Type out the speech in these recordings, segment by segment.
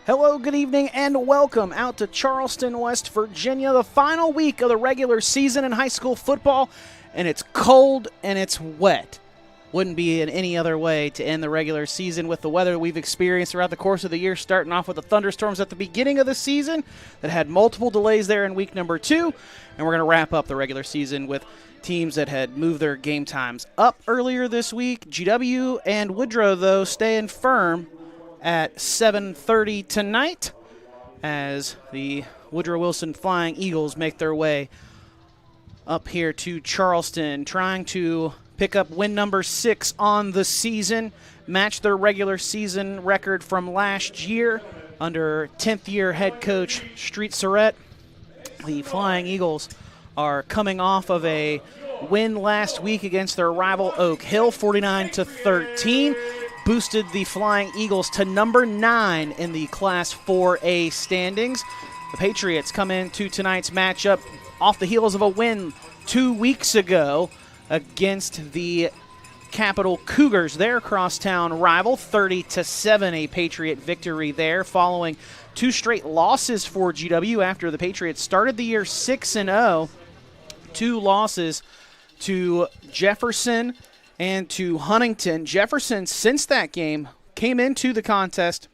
Hello, good evening, and welcome out to Charleston, West Virginia, the final week of the regular season in high school football, and it's cold and it's wet. Wouldn't be in any other way to end the regular season with the weather we've experienced throughout the course of the year, starting off with the thunderstorms at the beginning of the season that had multiple delays there in week number 2, and we're going to wrap up the regular season with teams that had moved their game times up earlier this week. GW and Woodrow, though, staying firm at 7:30 tonight as the Woodrow Wilson Flying Eagles make their way up here to Charleston, trying to pick up win number 6 on the season, match their regular season record from last year under 10th-year head coach Street Surratt. The Flying Eagles are coming off of a win last week against their rival Oak Hill, 49-13. Boosted the Flying Eagles to number 9 in the Class 4A standings. The Patriots come into tonight's matchup off the heels of a win 2 weeks ago against the Capital Cougars, their crosstown rival, 30-7, a Patriot victory there, following 2 straight losses for GW after the Patriots started the year 6-0. 2 losses to Jefferson and to Huntington. Jefferson, since that game, came into the contest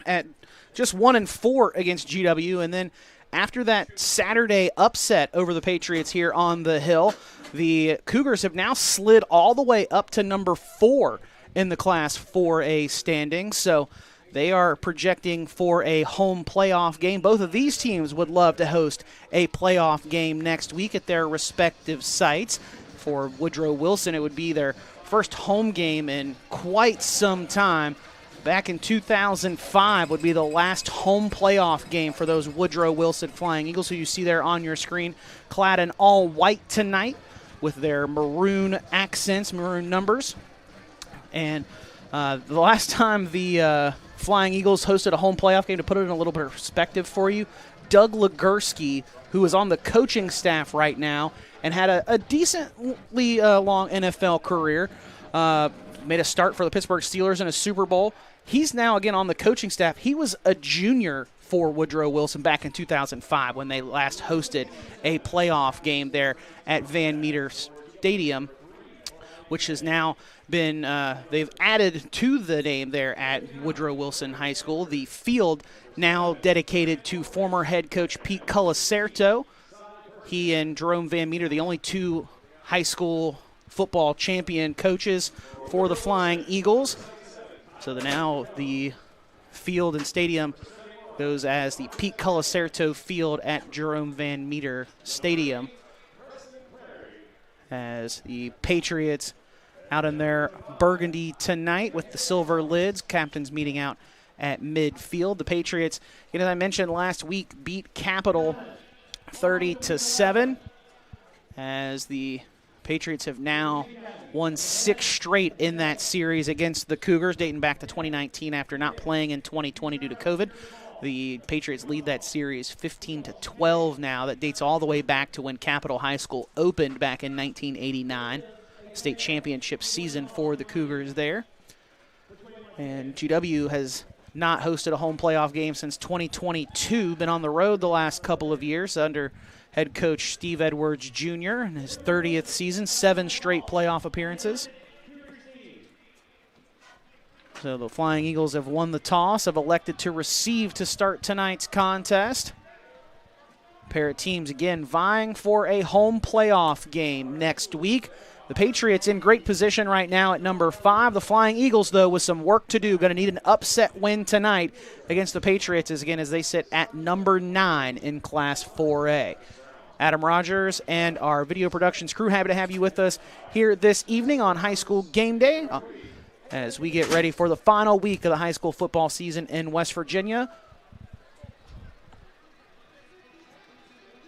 at just 1-4 against GW, and then after that Saturday upset over the Patriots here on the Hill, the Cougars have now slid all the way up to number 4 in the Class 4A standings, so they are projecting for a home playoff game. Both of these teams would love to host a playoff game next week at their respective sites. For Woodrow Wilson, it would be their first home game in quite some time. Back in 2005 would be the last home playoff game for those Woodrow Wilson Flying Eagles, who you see there on your screen, clad in all white tonight with their maroon accents, maroon numbers. And the last time the Flying Eagles hosted a home playoff game, to put it in a little bit of perspective for you, Doug Legursky, who is on the coaching staff right now and had a decently long NFL career, made a start for the Pittsburgh Steelers in a Super Bowl. He's now, again, on the coaching staff. He was a junior for Woodrow Wilson back in 2005 when they last hosted a playoff game there at Van Meter Stadium, which has now been, they've added to the name there at Woodrow Wilson High School. The field now dedicated to former head coach Pete Colacerto. He and Jerome Van Meter, the only 2 high school football champion coaches for the Flying Eagles. So now the field and stadium goes as the Pete Colacerto Field at Jerome Van Meter Stadium, as the Patriots out in their burgundy tonight with the silver lids. Captains meeting out at midfield. The Patriots, as I mentioned last week, beat Capital 30-7, as the Patriots have now won 6 straight in that series against the Cougars, dating back to 2019 after not playing in 2020 due to COVID. The Patriots lead that series 15-12 now. That dates all the way back to when Capital High School opened back in 1989. State championship season for the Cougars there. And GW has not hosted a home playoff game since 2022. Been on the road the last couple of years under head coach Steve Edwards Jr. in his 30th season, 7 straight playoff appearances. So the Flying Eagles have won the toss, have elected to receive to start tonight's contest. A pair of teams, again, vying for a home playoff game next week. The Patriots in great position right now at number 5. The Flying Eagles, though, with some work to do, going to need an upset win tonight against the Patriots, as they sit at number 9 in Class 4A. Adam Rogers and our video productions crew, happy to have you with us here this evening on High School Game Day as we get ready for the final week of the high school football season in West Virginia.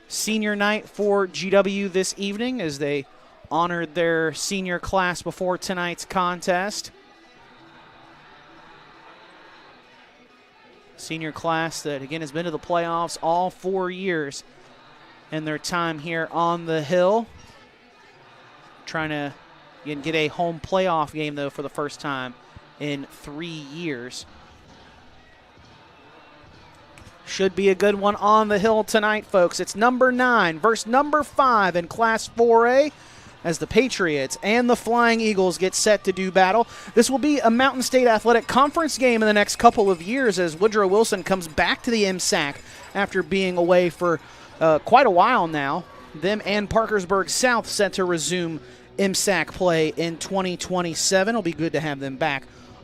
Senior night for GW this evening as they honored their senior class before tonight's contest. Senior class that, again, has been to the playoffs all 4 years in their time here on the Hill. Trying to get a home playoff game, though, for the first time in 3 years. Should be a good one on the hill tonight, folks. It's number 9 versus number 5 in Class 4A as the Patriots and the Flying Eagles get set to do battle. This will be a Mountain State Athletic Conference game in the next couple of years as Woodrow Wilson comes back to the MSAC after being away for quite a while now. Them and Parkersburg South set to resume MSAC play in 2027. It'll be good to have them back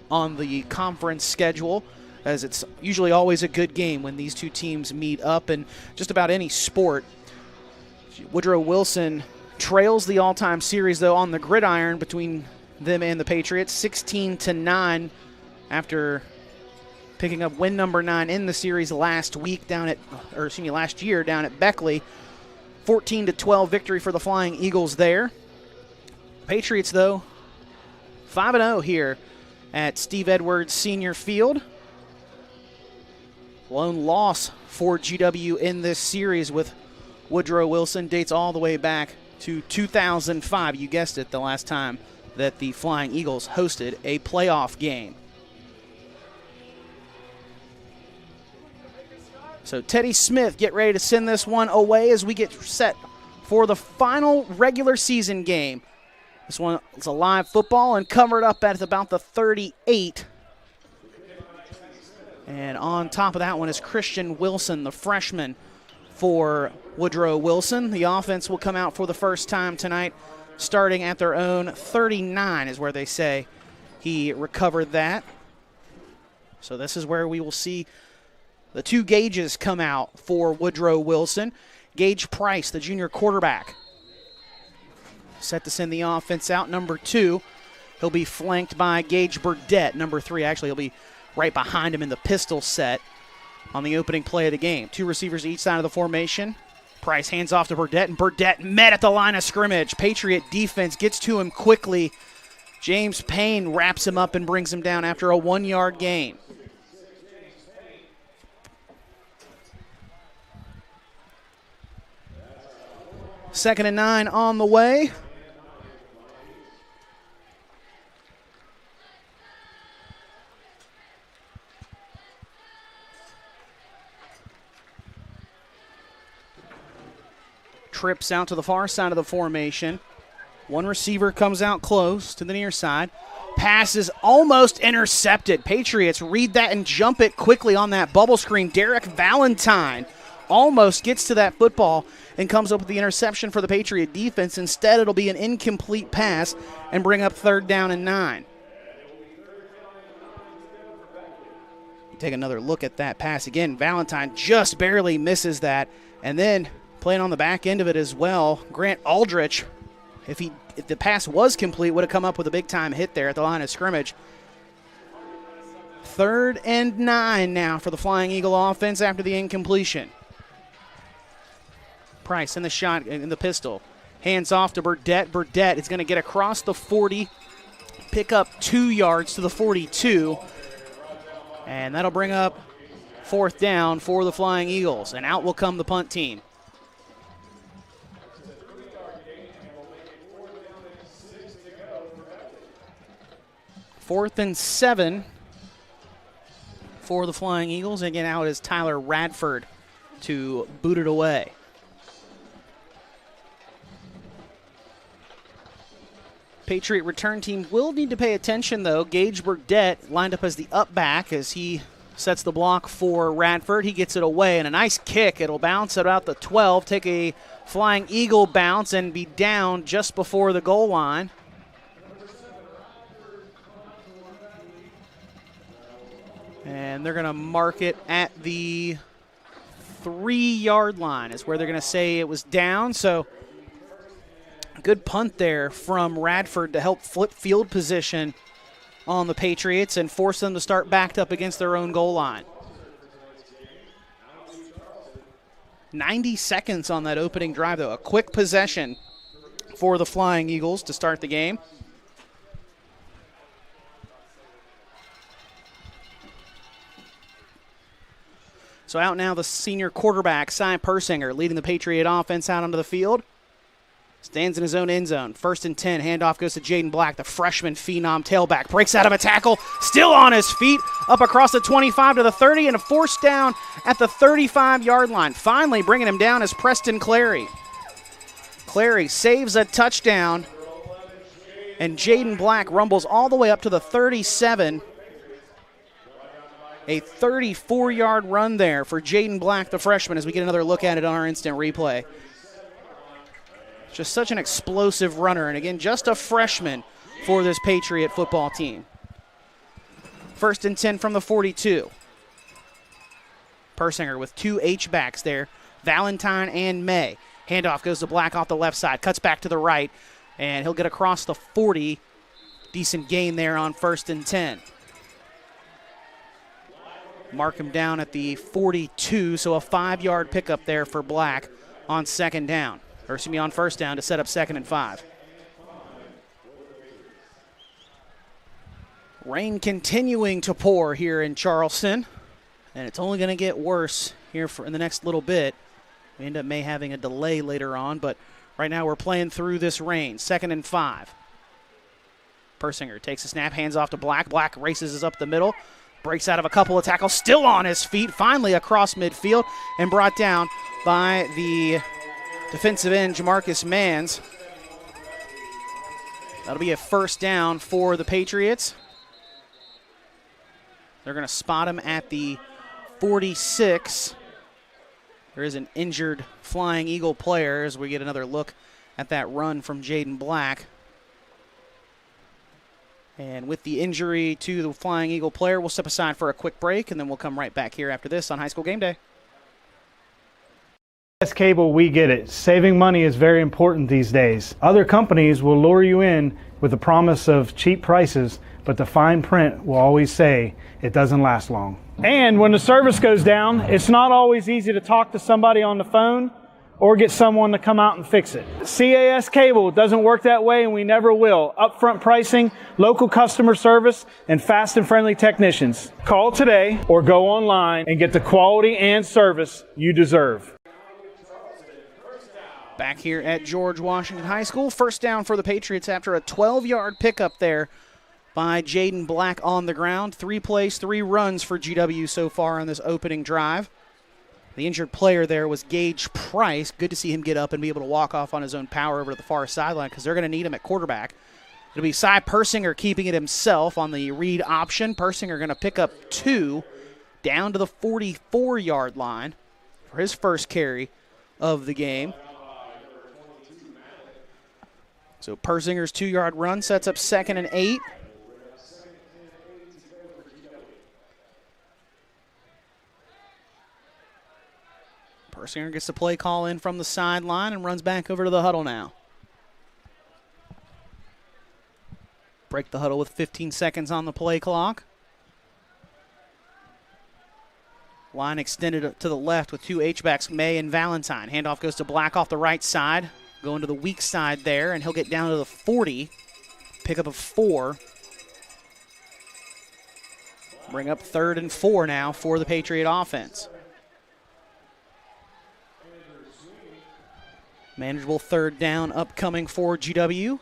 on the conference schedule, as it's usually always a good game when these two teams meet up in just about any sport. Woodrow Wilson trails the all-time series, though, on the gridiron between them and the Patriots, 16-9 after picking up win number 9 in the series last year down at Beckley. 14-12 victory for the Flying Eagles there. Patriots, though, 5-0 here at Steve Edwards Senior Field. Lone loss for GW in this series with Woodrow Wilson dates all the way back to 2005. You guessed it, the last time that the Flying Eagles hosted a playoff game. So Teddy Smith, get ready to send this one away as we get set for the final regular season game. This one is a live football and covered up at about the 38. And on top of that one is Christian Wilson, the freshman for Woodrow Wilson. The offense will come out for the first time tonight, starting at their own 39 is where they say he recovered that. So this is where we will see the two Gages come out for Woodrow Wilson. Gage Price, the junior quarterback, set to send the offense out. Number 2, he'll be flanked by Gage Burdett. Number 3, actually, he'll be right behind him in the pistol set on the opening play of the game. 2 receivers each side of the formation. Price hands off to Burdett, and Burdett met at the line of scrimmage. Patriot defense gets to him quickly. James Payne wraps him up and brings him down after a 1-yard gain. Second and 9 on the way. Trips out to the far side of the formation. One receiver comes out close to the near side. Pass is almost intercepted. Patriots read that and jump it quickly on that bubble screen. Derek Valentine almost gets to that football and comes up with the interception for the Patriot defense. Instead, it'll be an incomplete pass and bring up 3rd down and 9. Take another look at that pass again. Valentine just barely misses that, and then playing on the back end of it as well, Grant Aldrich, if the pass was complete, would have come up with a big-time hit there at the line of scrimmage. 3rd and 9 now for the Flying Eagle offense after the incompletion. Price in the shot, in the pistol. Hands off to Burdett. Burdett is going to get across the 40, pick up 2 yards to the 42, and that'll bring up 4th down for the Flying Eagles, and out will come the punt team. 4th and 7 for the Flying Eagles. Again, out is Tyler Radford to boot it away. Patriot return team will need to pay attention, though. Gage Burdett lined up as the up back as he sets the block for Radford. He gets it away, and a nice kick. It'll bounce about the 12, take a Flying Eagle bounce, and be down just before the goal line. And they're going to mark it at the 3-yard line is where they're going to say it was down. So good punt there from Radford to help flip field position on the Patriots and force them to start backed up against their own goal line. 90 seconds on that opening drive, though. A quick possession for the Flying Eagles to start the game. So out now the senior quarterback, Cy Persinger, leading the Patriot offense out onto the field. It's Stands in his own end zone. 1st and 10. Handoff goes to Jaden Black, the freshman phenom tailback. Breaks out of a tackle. Still on his feet. Up across the 25 to the 30 and a forced down at the 35-yard line. Finally bringing him down is Preston Clary. Clary saves a touchdown. And Jaden Black rumbles all the way up to the 37. A 34-yard run there for Jaden Black, the freshman, as we get another look at it on our instant replay. Just such an explosive runner, and again, just a freshman for this Patriot football team. 1st and 10 from the 42. Persinger with 2 H-backs there, Valentine and May. Handoff goes to Black off the left side, cuts back to the right, and he'll get across the 40. Decent gain there on 1st and 10. Mark him down at the 42, so a 5-yard pickup there for Black on 2nd down. Or excuse me, on 1st down to set up 2nd and 5. Rain continuing to pour here in Charleston, and it's only going to get worse here in the next little bit. We end up may having a delay later on, but right now we're playing through this rain. 2nd and 5. Persinger takes a snap, hands off to Black. Black races up the middle, breaks out of a couple of tackles, still on his feet, finally across midfield, and brought down by the defensive end, Jamarcus Manns. That'll be a 1st down for the Patriots. They're going to spot him at the 46. There is an injured Flying Eagle player as we get another look at that run from Jaden Black. And with the injury to the Flying Eagle player, we'll step aside for a quick break, and then we'll come right back here after this on High School Game Day. Cable, we get it. Saving money is very important these days. Other companies will lure you in with the promise of cheap prices, but the fine print will always say it doesn't last long. And when the service goes down, it's not always easy to talk to somebody on the phone or get someone to come out and fix it. CAS Cable doesn't work that way, and we never will. Upfront pricing, local customer service, and fast and friendly technicians. Call today or go online and get the quality and service you deserve. Back here at George Washington High School, 1st down for the Patriots after a 12-yard pickup there by Jaden Black on the ground. 3 plays, 3 runs for GW so far on this opening drive. The injured player there was Gage Price. Good to see him get up and be able to walk off on his own power over to the far sideline because they're going to need him at quarterback. It'll be Cy Persinger keeping it himself on the read option. Persinger going to pick up 2 down to the 44-yard line for his first carry of the game. So Persinger's 2-yard run sets up 2nd and 8. Persinger gets the play call in from the sideline and runs back over to the huddle now. Break the huddle with 15 seconds on the play clock. Line extended to the left with 2 H-backs, May and Valentine. Handoff goes to Black off the right side. Going to the weak side there, and he'll get down to the 40. Pickup of 4. Bring up 3rd and 4 now for the Patriot offense. Manageable 3rd down upcoming for GW.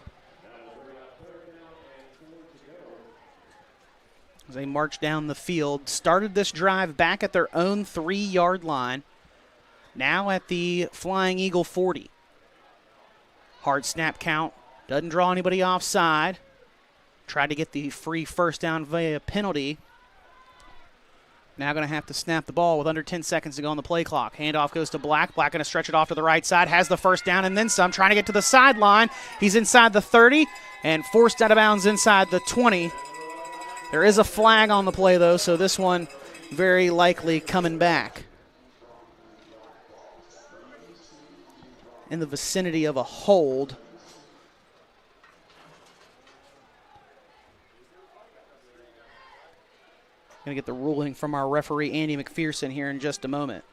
As they march down the field. Started this drive back at their own 3-yard line. Now at the Flying Eagle 40. Hard snap count. Doesn't draw anybody offside. Tried to get the free 1st down via penalty. Now going to have to snap the ball with under 10 seconds to go on the play clock. Handoff goes to Black. Black going to stretch it off to the right side. Has the 1st down and then some. Trying to get to the sideline. He's inside the 30 and forced out of bounds inside the 20. There is a flag on the play, though, so this one very likely coming back. In the vicinity of a hold. Going to get the ruling from our referee, Andy McPherson, here in just a moment.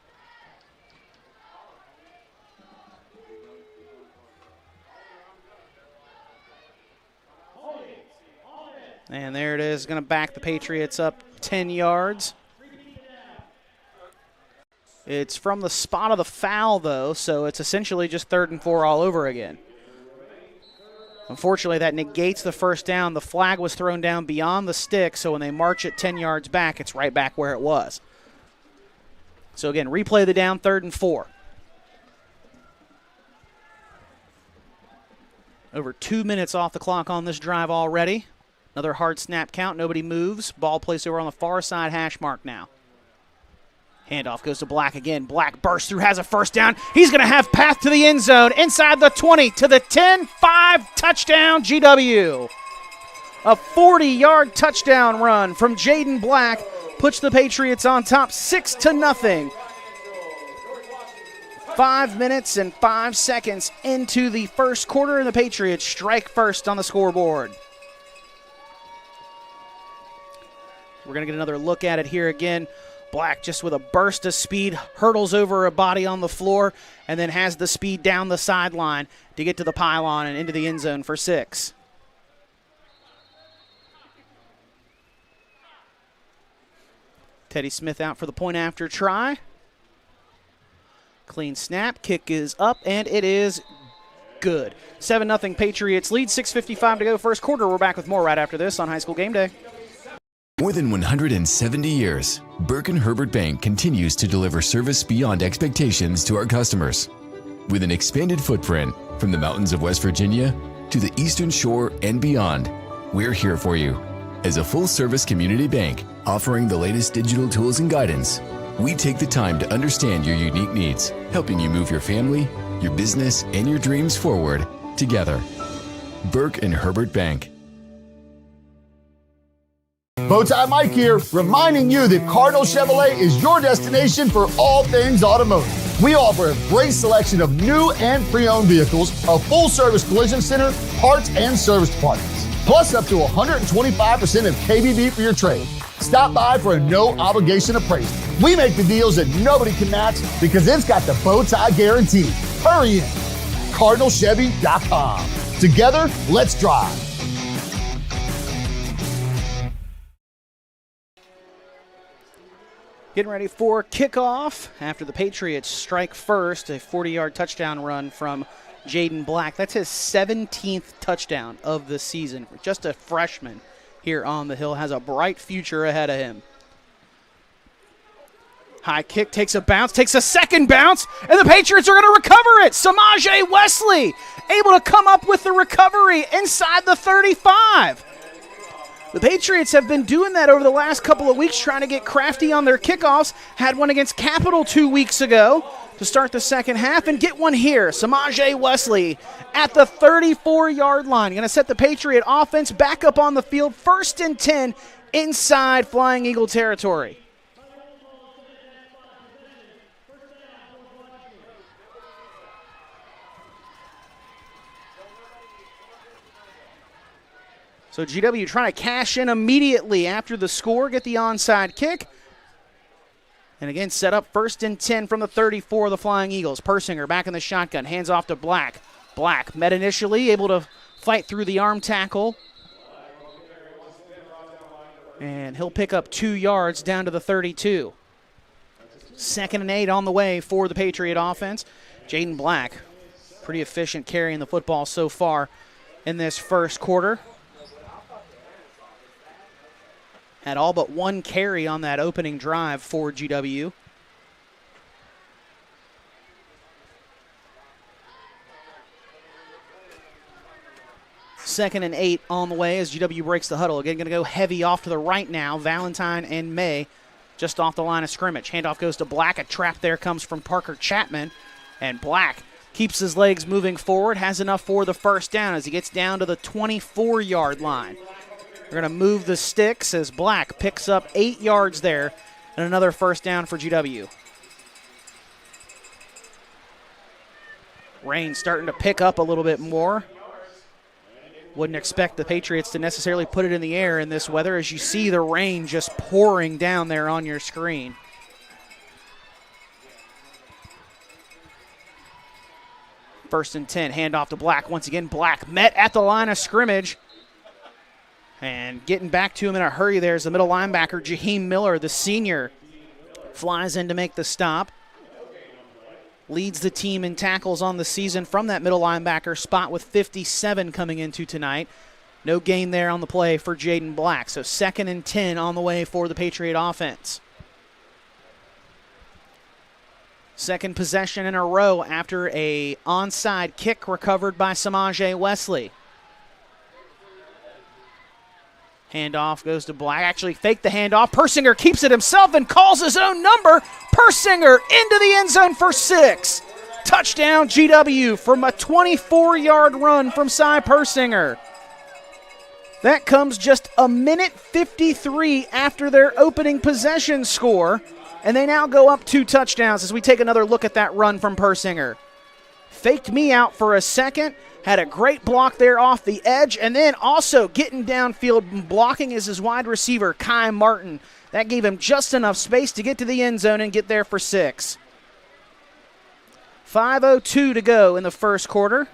And there it is, going to back the Patriots up 10 yards. It's from the spot of the foul, though, so it's essentially just 3rd and 4 all over again. Unfortunately, that negates the first down. The flag was thrown down beyond the stick, so when they march it 10 yards back, it's right back where it was. So again, replay the down, 3rd and 4. Over 2 minutes off the clock on this drive already. Another hard snap count. Nobody moves. Ball placed over on the far side hash mark now. Handoff goes to Black again. Black bursts through, has a first down. He's going to have path to the end zone. Inside the 20 to the 10, 5, touchdown GW. A 40-yard touchdown run from Jaden Black puts the Patriots on top 6-0. 5 minutes and 5 seconds into the first quarter, and the Patriots strike first on the scoreboard. We're going to get another look at it here again. Black just with a burst of speed, hurdles over a body on the floor, and then has the speed down the sideline to get to the pylon and into the end zone for 6. Teddy Smith out for the point after try. Clean snap, kick is up, and it is good. 7-0 Patriots lead, 6:55 to go first quarter. We're back with more right after this on High School Game Day. More than 170 years, Burke & Herbert Bank continues to deliver service beyond expectations to our customers. With an expanded footprint from the mountains of West Virginia to the Eastern Shore and beyond, we're here for you. As a full-service community bank offering the latest digital tools and guidance, we take the time to understand your unique needs, helping you move your family, your business, and your dreams forward together. Burke & Herbert Bank. Bowtie Mike here, reminding you that Cardinal Chevrolet is your destination for all things automotive. We offer a great selection of new and pre-owned vehicles, a full-service collision center, parts and service departments, plus up to 125% of KBB for your trade. Stop by for a no-obligation appraisal. We make the deals that nobody can match because it's got the Bowtie guarantee. Hurry in. CardinalChevy.com. Together, let's drive. Getting ready for kickoff after the Patriots strike first. A 40-yard touchdown run from Jaden Black. That's his 17th touchdown of the season. Just a freshman here on the Hill. Has a bright future ahead of him. High kick, takes a bounce, takes a second bounce, and the Patriots are going to recover it. Samaje Wesley able to come up with the recovery inside the 35. The Patriots have been doing that over the last couple of weeks, trying to get crafty on their kickoffs. Had one against Capital 2 weeks ago to start the second half, and get one here. Samaje Wesley at the 34-yard line. Going to set the Patriot offense back up on the field. 1st and 10 inside Flying Eagle territory. So GW trying to cash in immediately after the score, get the onside kick. And again, set up 1st and 10 from the 34 of the Flying Eagles. Persinger back in the shotgun, hands off to Black. Black met initially, able to fight through the arm tackle. And he'll pick up 2 yards down to the 32. 2nd and 8 on the way for the Patriot offense. Jaden Black, pretty efficient carrying the football so far in this first quarter. Had all but 1 carry on that opening drive for GW. Second and 8 on the way as GW breaks the huddle. Again, going to go heavy off to the right now. Valentine and May just off the line of scrimmage. Handoff goes to Black. A trap there comes from Parker Chapman. And Black keeps his legs moving forward. Has enough for the first down as he gets down to the 24-yard line. We're going to move the sticks as Black picks up 8 yards there and another first down for GW. Rain starting to pick up a little bit more. Wouldn't expect the Patriots to necessarily put it in the air in this weather as you see the rain just pouring down there on your screen. First and 10, handoff to Black. Once again, Black met at the line of scrimmage. And getting back to him in a hurry there is the middle linebacker, Jaheim Miller, the senior. Flies in to make the stop. leads the team in tackles on the season from that middle linebacker spot with 57 coming into tonight. No gain there on the play for Jaden Black. So 2nd and 10 on the way for the Patriot offense. Second possession in a row after a onside kick recovered by Samaje Wesley. Handoff goes to Black. Actually faked the handoff. Persinger keeps it himself and calls his own number. Persinger into the end zone for 6. Touchdown GW from a 24-yard run from Cy Persinger. That comes just a minute 53 after their opening possession score, and they now go up 2 touchdowns as we take another look at that run from Persinger. Faked me out for a second, had a great block there off the edge, and then also getting downfield, blocking is his wide receiver, Kai Martin. That gave him just enough space to get to the end zone and get there for 6. 5:02 to go in the first quarter.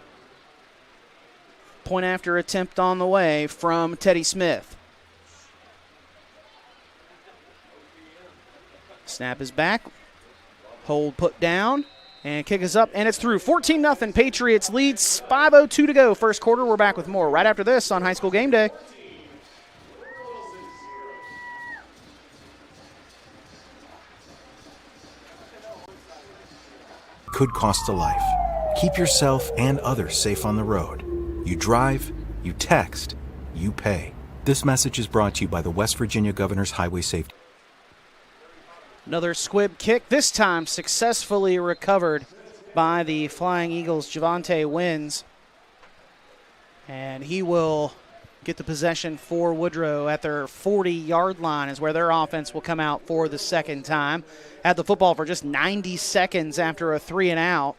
Point after attempt on the way from Teddy Smith. Snap is back. Hold put down. And kick is up, and it's through. 14-0. Patriots leads. 5:02 to go. First quarter. We're back with more right after this on High School Game Day. Could cost a life. Keep yourself and others safe on the road. You drive, you text, you pay. This message is brought to you by the West Virginia Governor's Highway Safety. Another squib kick, this time successfully recovered by the Flying Eagles. Javonte wins, and he will get the possession for Woodrow at their 40-yard line is where their offense will come out for the second time. Had the football for just 90 seconds after a 3-and-out.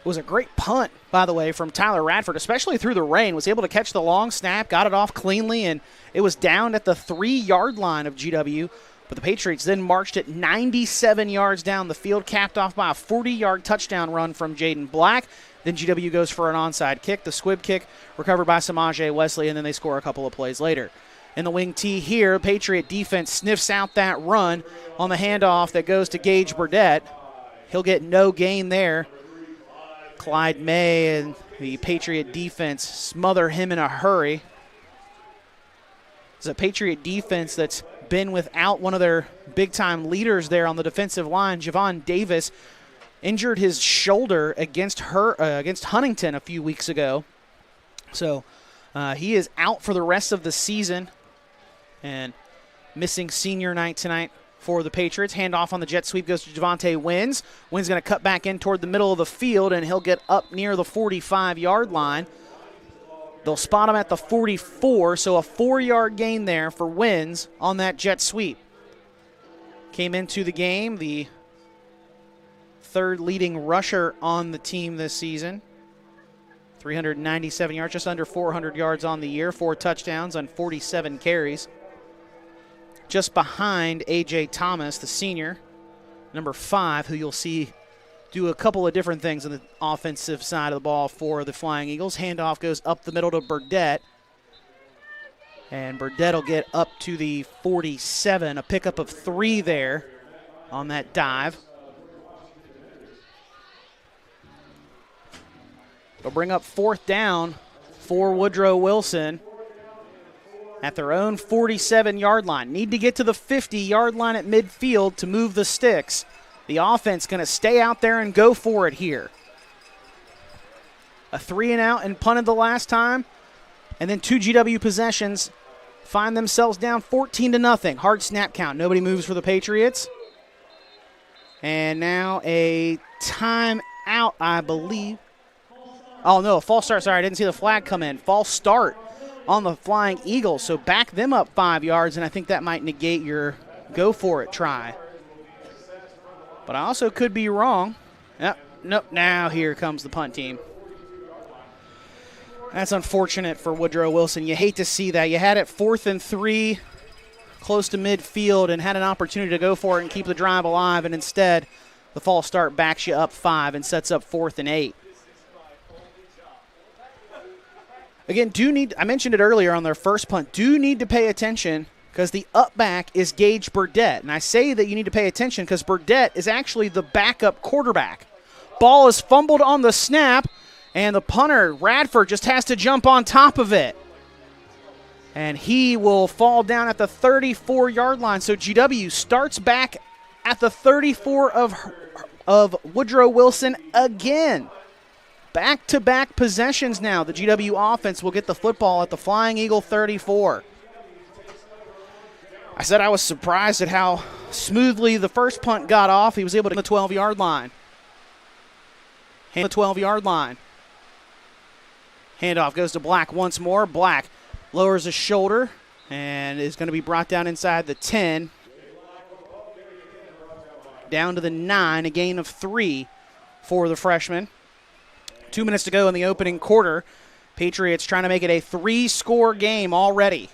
It was a great punt, by the way, from Tyler Radford, especially through the rain. Was able to catch the long snap, got it off cleanly, and it was down at the 3-yard line of GW. But the Patriots then marched it 97 yards down the field, capped off by a 40-yard touchdown run from Jaden Black. Then GW goes for an onside kick. The squib kick recovered by Samaje Wesley, and then they score a couple of plays later. In the wing tee here, Patriot defense sniffs out that run on the handoff that goes to Gage Burdett. He'll get no gain there. Clyde May and the Patriot defense smother him in a hurry. It's a Patriot defense that's been without one of their big-time leaders there on the defensive line. Javon Davis injured his shoulder against Huntington a few weeks ago. So he is out for the rest of the season and missing senior night tonight for the Patriots. Handoff on the jet sweep goes to Javonte Wins. Wins going to cut back in toward the middle of the field, and he'll get up near the 45-yard line. They'll spot him at the 44, so a 4-yard gain there for Wins on that jet sweep. Came into the game the third leading rusher on the team this season. 397 yards, just under 400 yards on the year, 4 touchdowns on 47 carries. Just behind A.J. Thomas, the senior, number 5, who you'll see do a couple of different things on the offensive side of the ball for the Flying Eagles. Handoff goes up the middle to Burdett. And Burdett will get up to the 47, a pickup of 3 there on that dive. They'll bring up 4th down for Woodrow Wilson at their own 47-yard line. Need to get to the 50-yard line at midfield to move the sticks. The offense going to stay out there and go for it here. A 3-and-out and punted the last time, and then 2 GW possessions find themselves down 14-0. Hard snap count. Nobody moves for the Patriots. And now a timeout, I believe. Oh, no, a false start. Sorry, I didn't see the flag come in. False start on the Flying Eagles. So back them up 5 yards, and I think that might negate your go-for-it try. But I also could be wrong. Yep, nope, now here comes the punt team. That's unfortunate for Woodrow Wilson. You hate to see that. You had it 4th and 3, close to midfield, and had an opportunity to go for it and keep the drive alive, and instead the false start backs you up 5 and sets up 4th and 8. Again, I mentioned it earlier on their first punt, do need to pay attention because the up back is Gage Burdett. And I say that you need to pay attention because Burdett is actually the backup quarterback. Ball is fumbled on the snap, and the punter, Radford, just has to jump on top of it. And he will fall down at the 34-yard line. So GW starts back at the 34 of Woodrow Wilson again. Back-to-back possessions now. The GW offense will get the football at the Flying Eagle 34. I said I was surprised at how smoothly the first punt got off. He was able to get the 12-yard line. The 12-yard line. Handoff goes to Black once more. Black lowers his shoulder and is going to be brought down inside the 10. Down to the 9, a gain of 3 for the freshman. 2 minutes to go in the opening quarter. Patriots trying to make it a 3-score game already.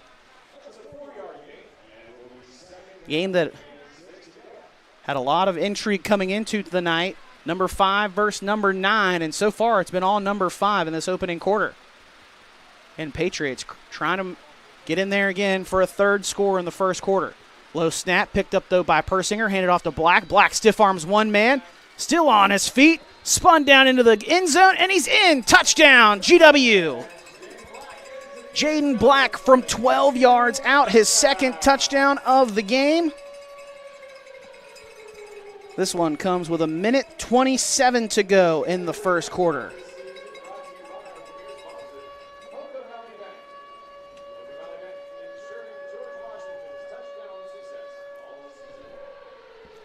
Game that had a lot of intrigue coming into the night. Number 5 versus number 9, and so far it's been all number 5 in this opening quarter. And Patriots trying to get in there again for a third score in the first quarter. Low snap, picked up though by Persinger, handed off to Black. Black stiff arms one man, still on his feet, spun down into the end zone, and he's in. Touchdown, GW. Jaden Black from 12 yards out, his second touchdown of the game. This one comes with 1:27 to go in the first quarter.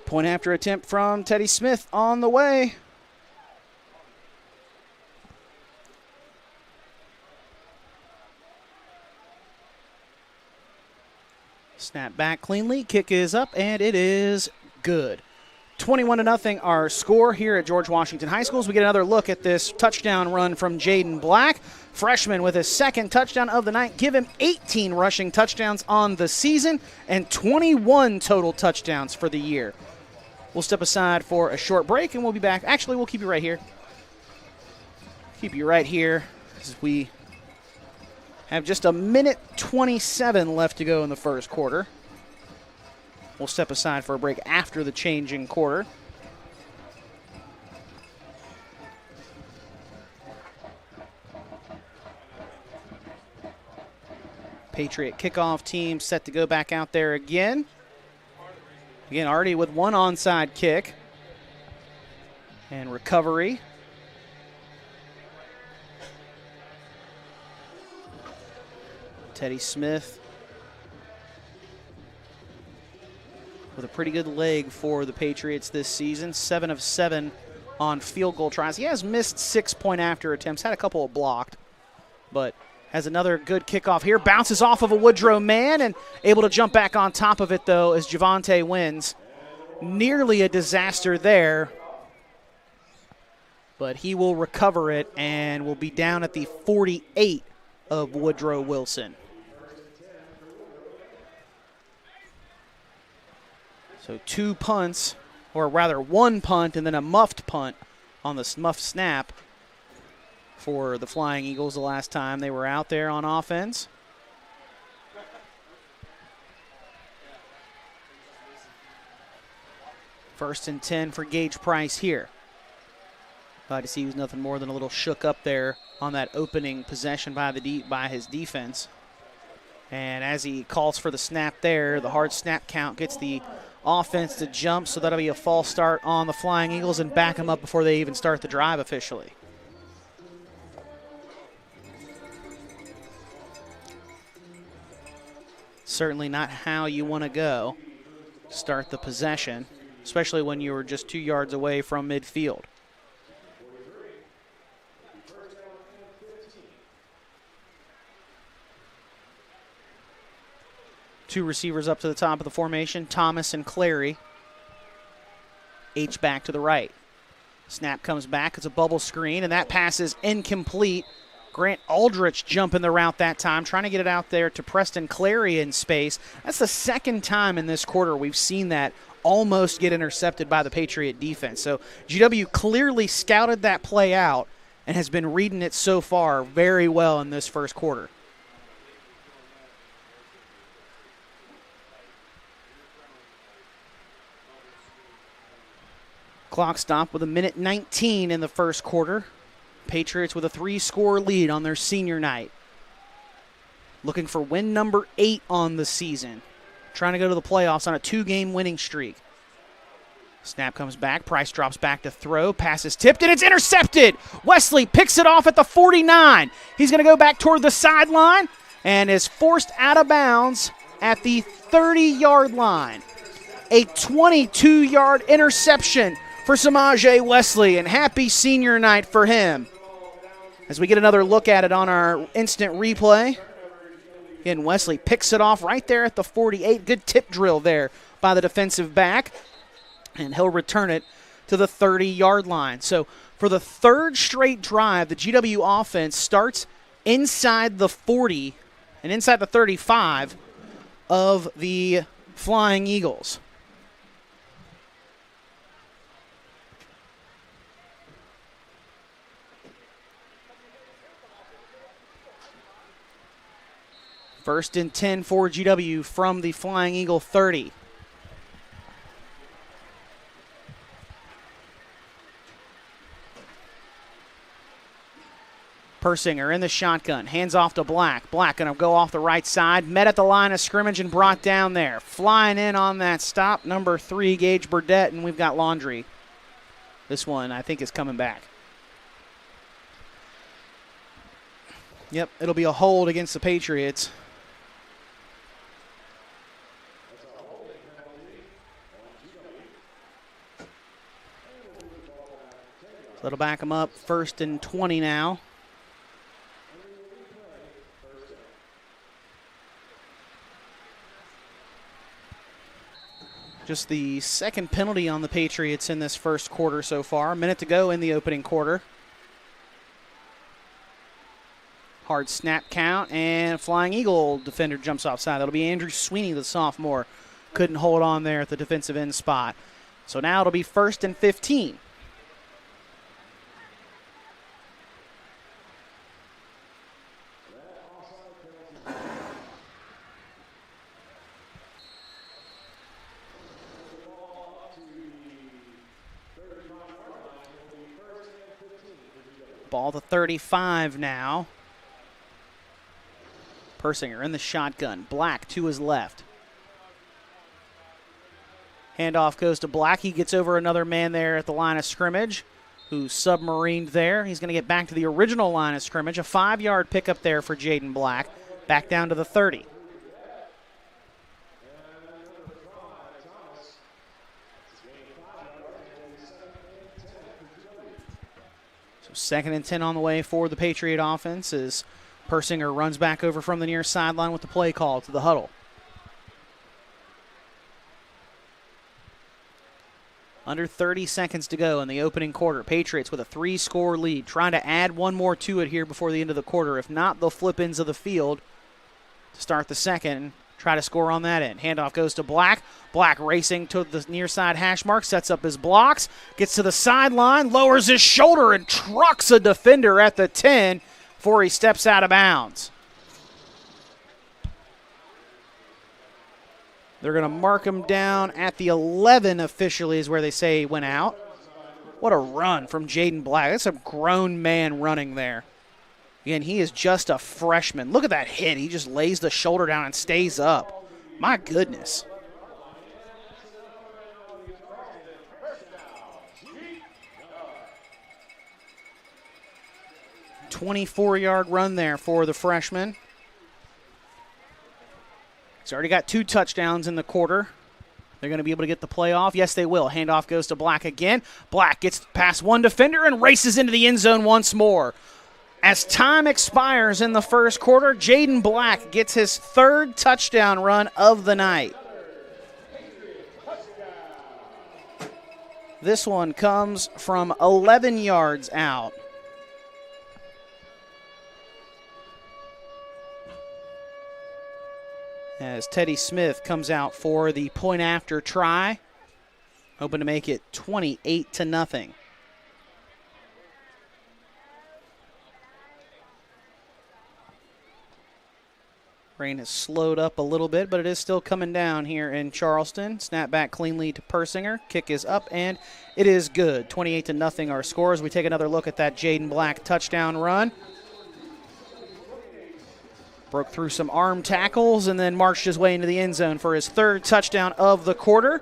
Point after attempt from Teddy Smith on the way. Snap back cleanly, kick is up, and it is good. 21-0 our score here at George Washington High School. As we get another look at this touchdown run from Jaden Black. Freshman with his second touchdown of the night. Give him 18 rushing touchdowns on the season and 21 total touchdowns for the year. We'll step aside for a short break, and we'll be back. Actually, we'll keep you right here. Keep you right here as we have just 1:27 left to go in the first quarter. We'll step aside for a break after the changing quarter. Patriot kickoff team set to go back out there again. Again, already with one onside kick and recovery. Teddy Smith with a pretty good leg for the Patriots this season. 7 of 7 on field goal tries. He has missed 6 point after attempts, had a couple of blocked, but has another good kickoff here. Bounces off of a Woodrow man and able to jump back on top of it, though, as Javante wins. Nearly a disaster there, but he will recover it and will be down at the 48 of Woodrow Wilson. So 2 punts, or rather 1 punt and then a muffed punt on the muffed snap for the Flying Eagles the last time they were out there on offense. First and 10 for Gage Price here. Glad to see he was nothing more than a little shook up there on that opening possession by his defense. And as he calls for the snap there, the hard snap count gets the offense to jump, so that'll be a false start on the Flying Eagles and back them up before they even start the drive officially. Certainly not how you want to go start the possession, especially when you were just 2 yards away from midfield. Two receivers up to the top of the formation, Thomas and Clary. H back to the right. Snap comes back, it's a bubble screen, and that pass is incomplete. Grant Aldrich jumping the route that time, trying to get it out there to Preston Clary in space. That's the second time in this quarter we've seen that almost get intercepted by the Patriot defense. So GW clearly scouted that play out and has been reading it so far very well in this first quarter. Clock stopped with 1:19 in the first quarter. Patriots with a 3-score lead on their senior night. Looking for win number 8 on the season. Trying to go to the playoffs on a 2-game winning streak. Snap comes back. Price drops back to throw. Pass is tipped, and it's intercepted. Wesley picks it off at the 49. He's going to go back toward the sideline and is forced out of bounds at the 30-yard line. A 22-yard interception for Samaje Wesley, and happy senior night for him. As we get another look at it on our instant replay. Again, Wesley picks it off right there at the 48. Good tip drill there by the defensive back. And he'll return it to the 30-yard line. So for the third straight drive, the GW offense starts inside the 40 and inside the 35 of the Flying Eagles. First and 10 for GW from the Flying Eagle 30. Persinger in the shotgun, hands off to Black. Black going to go off the right side, met at the line of scrimmage and brought down there. Flying in on that stop, number 3, Gage Burdett, and we've got Laundry. This one, I think, is coming back. Yep, it'll be a hold against the Patriots. So that'll back them up. First and 20 now. Just the second penalty on the Patriots in this first quarter so far. A minute to go in the opening quarter. Hard snap count, and Flying Eagle defender jumps offside. That'll be Andrew Sweeney, the sophomore. Couldn't hold on there at the defensive end spot. So now it'll be first and 15. Ball to 35 now. Persinger in the shotgun. Black to his left. Handoff goes to Black. He gets over another man there at the line of scrimmage who submarined there. He's going to get back to the original line of scrimmage. A 5-yard pickup there for Jaden Black. Back down to the 30. Second and 10 on the way for the Patriot offense as Persinger runs back over from the near sideline with the play call to the huddle. Under 30 seconds to go in the opening quarter. Patriots with a 3-score lead, trying to add one more to it here before the end of the quarter. If not, they'll flip ends of the field to start the second. Try to score on that end. Handoff goes to Black. Black racing to the near side hash mark, sets up his blocks, gets to the sideline, lowers his shoulder, and trucks a defender at the 10 before he steps out of bounds. They're going to mark him down at the 11 officially is where they say he went out. What a run from Jaden Black. That's a grown man running there. Again, he is just a freshman. Look at that hit. He just lays the shoulder down and stays up. My goodness. "24-yard run there for the freshman. He's already got 2 touchdowns in the quarter. They're going to be able to get the play off. Yes, they will. Handoff goes to Black again. Black gets past one defender and races into the end zone once more. As time expires in the first quarter, Jaden Black gets his 3rd touchdown run of the night. This one comes from 11 yards out. As Teddy Smith comes out for the point after try, hoping to make it 28-0. Rain has slowed up a little bit, but it is still coming down here in Charleston. Snap back cleanly to Persinger. Kick is up, and it is good. 28-0 our scores. We take another look at that Jaden Black touchdown run. Broke through some arm tackles and then marched his way into the end zone for his third touchdown of the quarter.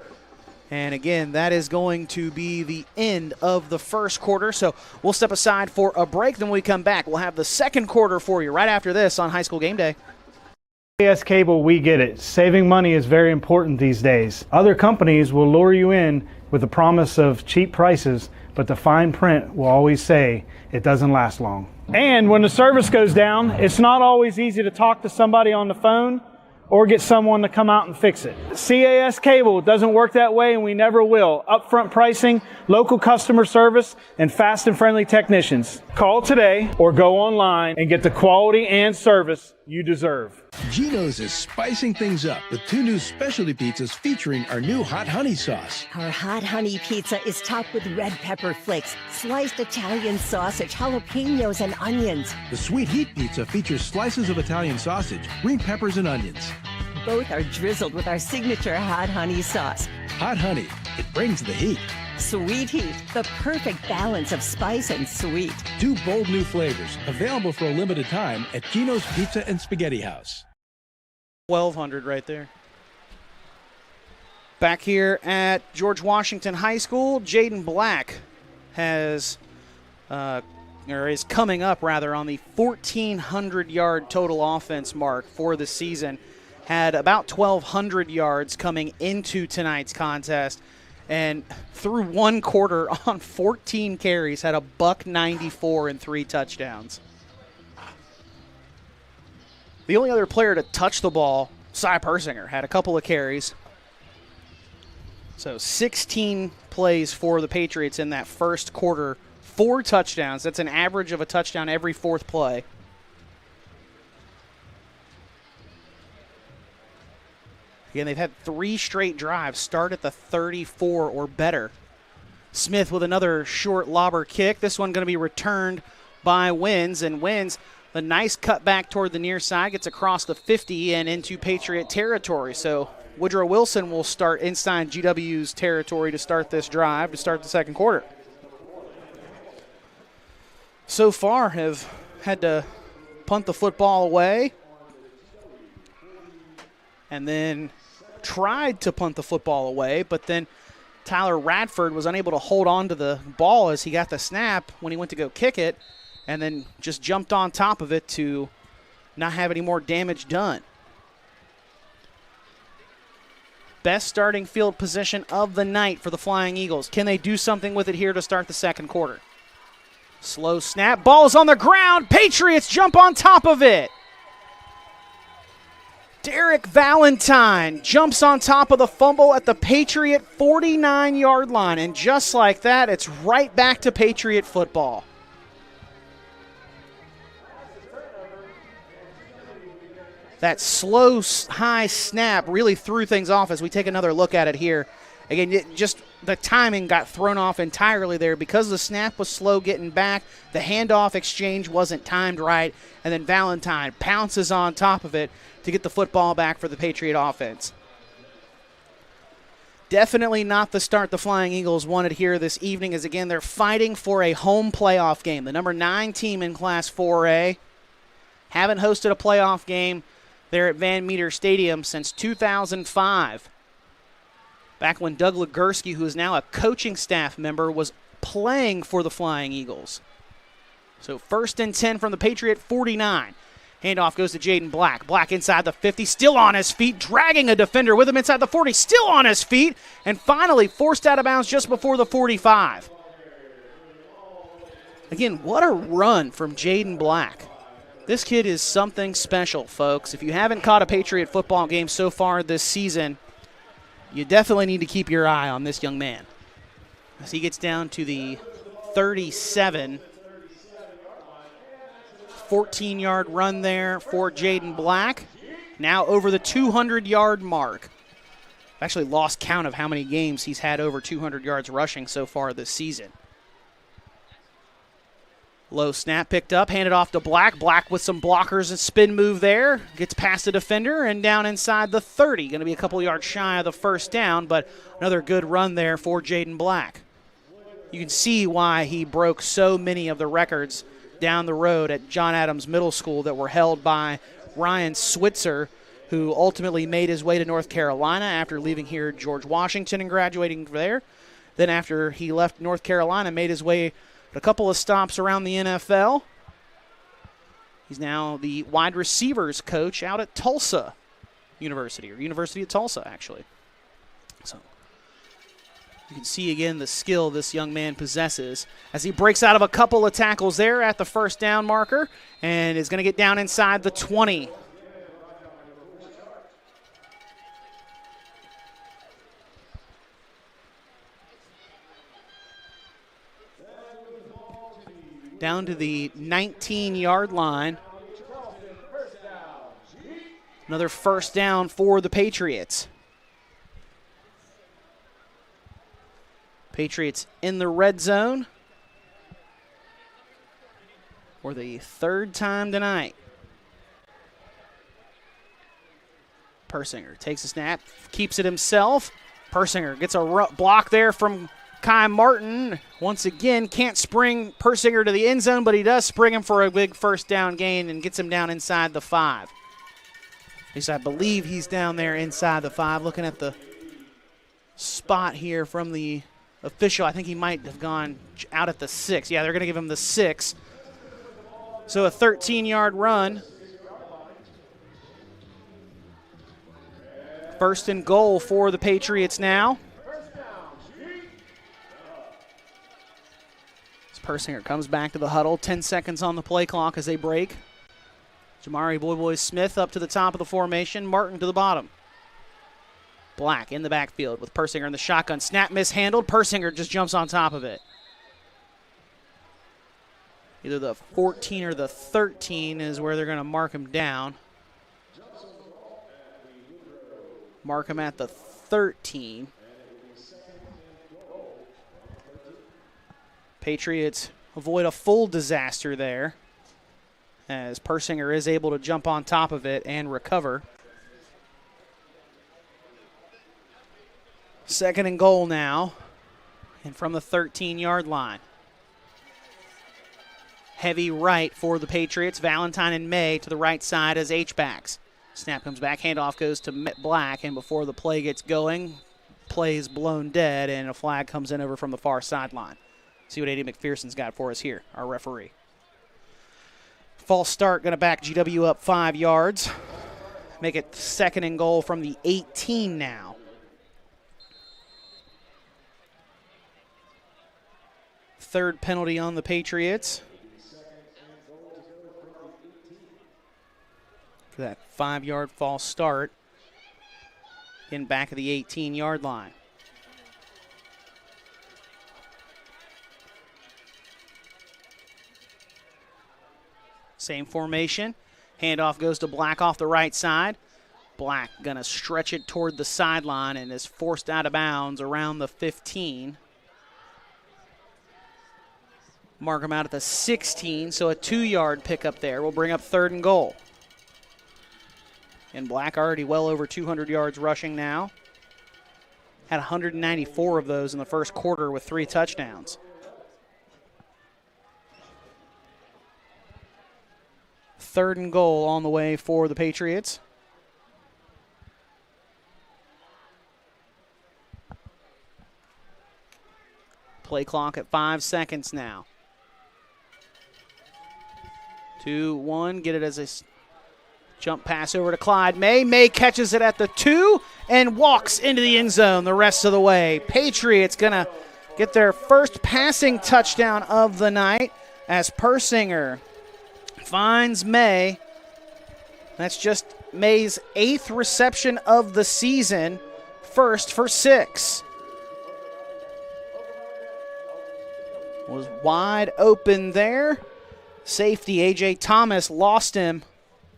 And again, that is going to be the end of the first quarter. So we'll step aside for a break. Then when we come back, we'll have the second quarter for you right after this on High School Game Day. CAS Cable, we get it. Saving money is very important these days. Other companies will lure you in with the promise of cheap prices, but the fine print will always say it doesn't last long. And when the service goes down, it's not always easy to talk to somebody on the phone or get someone to come out and fix it. CAS Cable doesn't work that way, and we never will. Upfront pricing, local customer service, and fast and friendly technicians. Call today or go online and get the quality and service you deserve. Geno's is spicing things up with 2 new specialty pizzas featuring our new hot honey sauce. Our hot honey pizza is topped with red pepper flakes, sliced Italian sausage, jalapenos, and onions. The sweet heat pizza features slices of Italian sausage, green peppers, and onions. Both are drizzled with our signature hot honey sauce. Hot honey, it brings the heat. Sweet heat, the perfect balance of spice and sweet. 2 bold new flavors, available for a limited time at Geno's Pizza and Spaghetti House. 1,200 right there. Back here at George Washington High School, Jaden Black is coming up rather on the 1,400-yard total offense mark for the season. Had about 1,200 yards coming into tonight's contest, and through one quarter on 14 carries had a $194 and 3 touchdowns. The only other player to touch the ball, Cy Persinger, had a couple of carries. So 16 plays for the Patriots in that first quarter, 4 touchdowns. That's an average of a touchdown every 4th play. Again, they've had 3 straight drives start at the 34 or better. Smith with another short lobber kick. This one going to be returned by Wins, and Wins, a nice cut back toward the near side, gets across the 50 and into Patriot territory. So Woodrow Wilson will start inside GW's territory to start this drive, to start the second quarter. So far have had to punt the football away and then tried to punt the football away, but then Tyler Radford was unable to hold on to the ball as he got the snap when he went to go kick it, and then just jumped on top of it to not have any more damage done. Best starting field position of the night for the Flying Eagles. Can they do something with it here to start the second quarter? Slow snap, ball's on the ground, Patriots jump on top of it. Derek Valentine jumps on top of the fumble at the Patriot 49-yard line, and just like that, it's right back to Patriot football. That slow, high snap really threw things off as we take another look at it here. Again, just the timing got thrown off entirely there because the snap was slow getting back. The handoff exchange wasn't timed right, and then Valentine pounces on top of it to get the football back for the Patriot offense. Definitely not the start the Flying Eagles wanted here this evening, as again they're fighting for a home playoff game. The number 9 team in Class 4A haven't hosted a playoff game there at Van Meter Stadium since 2005. Back when Doug Legursky, who is now a coaching staff member, was playing for the Flying Eagles. So 1st and 10 from the Patriot 49. Handoff goes to Jaden Black. Black inside the 50, still on his feet, dragging a defender with him inside the 40, still on his feet, and finally forced out of bounds just before the 45. Again, what a run from Jaden Black. This kid is something special, folks. If you haven't caught a Patriot football game so far this season, you definitely need to keep your eye on this young man. As he gets down to the 37, 14-yard run there for Jaden Black. Now over the 200-yard mark. I've actually lost count of how many games he's had over 200 yards rushing so far this season. Low snap picked up, handed off to Black. Black with some blockers and spin move there. Gets past the defender and down inside the 30. Going to be a couple yards shy of the first down, but another good run there for Jaden Black. You can see why he broke so many of the records down the road at John Adams Middle School that were held by Ryan Switzer, who ultimately made his way to North Carolina after leaving here at George Washington and graduating there. Then after he left North Carolina, made his way a couple of stops around the NFL. He's now the wide receivers coach out at Tulsa University, or University of Tulsa, actually. So you can see again the skill this young man possesses as he breaks out of a couple of tackles there at the first down marker and is going to get down inside the 20. Down to the 19-yard line. Another first down for the Patriots. Patriots in the red zone for the third time tonight. Persinger takes a snap, keeps it himself. Persinger gets a block there from Kai Martin. Once again, can't spring Persinger to the end zone, but he does spring him for a big first down gain and gets him down inside the 5. At least I believe he's down there inside the 5. Looking at the spot here from the official, I think he might have gone out at the 6. Yeah, they're going to give him the 6. So a 13-yard run. First and goal for the Patriots now. Persinger comes back to the huddle. 10 seconds on the play clock as they break. Jamari Boy Smith up to the top of the formation. Martin to the bottom. Black in the backfield with Persinger in the shotgun. Snap mishandled. Persinger just jumps on top of it. Either the 14 or the 13 is where they're going to mark him down. Mark him at the 13. Patriots avoid a full disaster there as Persinger is able to jump on top of it and recover. Second and goal now, and from the 13-yard line. Heavy right for the Patriots. Valentine and May to the right side as H-backs. Snap comes back, handoff goes to Black, and before the play gets going, play is blown dead, and a flag comes in over from the far sideline. See what A.D. McPherson's got for us here, our referee. False start, going to back GW up 5 yards. Make it second and goal from the 18 now. Third penalty on the Patriots. For that 5-yard false start. In back of the 18-yard line. Same formation. Handoff goes to Black off the right side. Black going to stretch it toward the sideline and is forced out of bounds around the 15. Mark him out at the 16, so a 2-yard pickup there will bring up third and goal. And Black already well over 200 yards rushing now. Had 194 of those in the first quarter with 3 touchdowns. Third and goal on the way for the Patriots. Play clock at 5 seconds now. 2-1, get it as a jump pass over to Clyde May. May catches it at the 2 and walks into the end zone the rest of the way. Patriots gonna get their first passing touchdown of the night as Persinger finds May. That's just May's 8th reception of the season, first for 6. Was wide open there. Safety A.J. Thomas lost him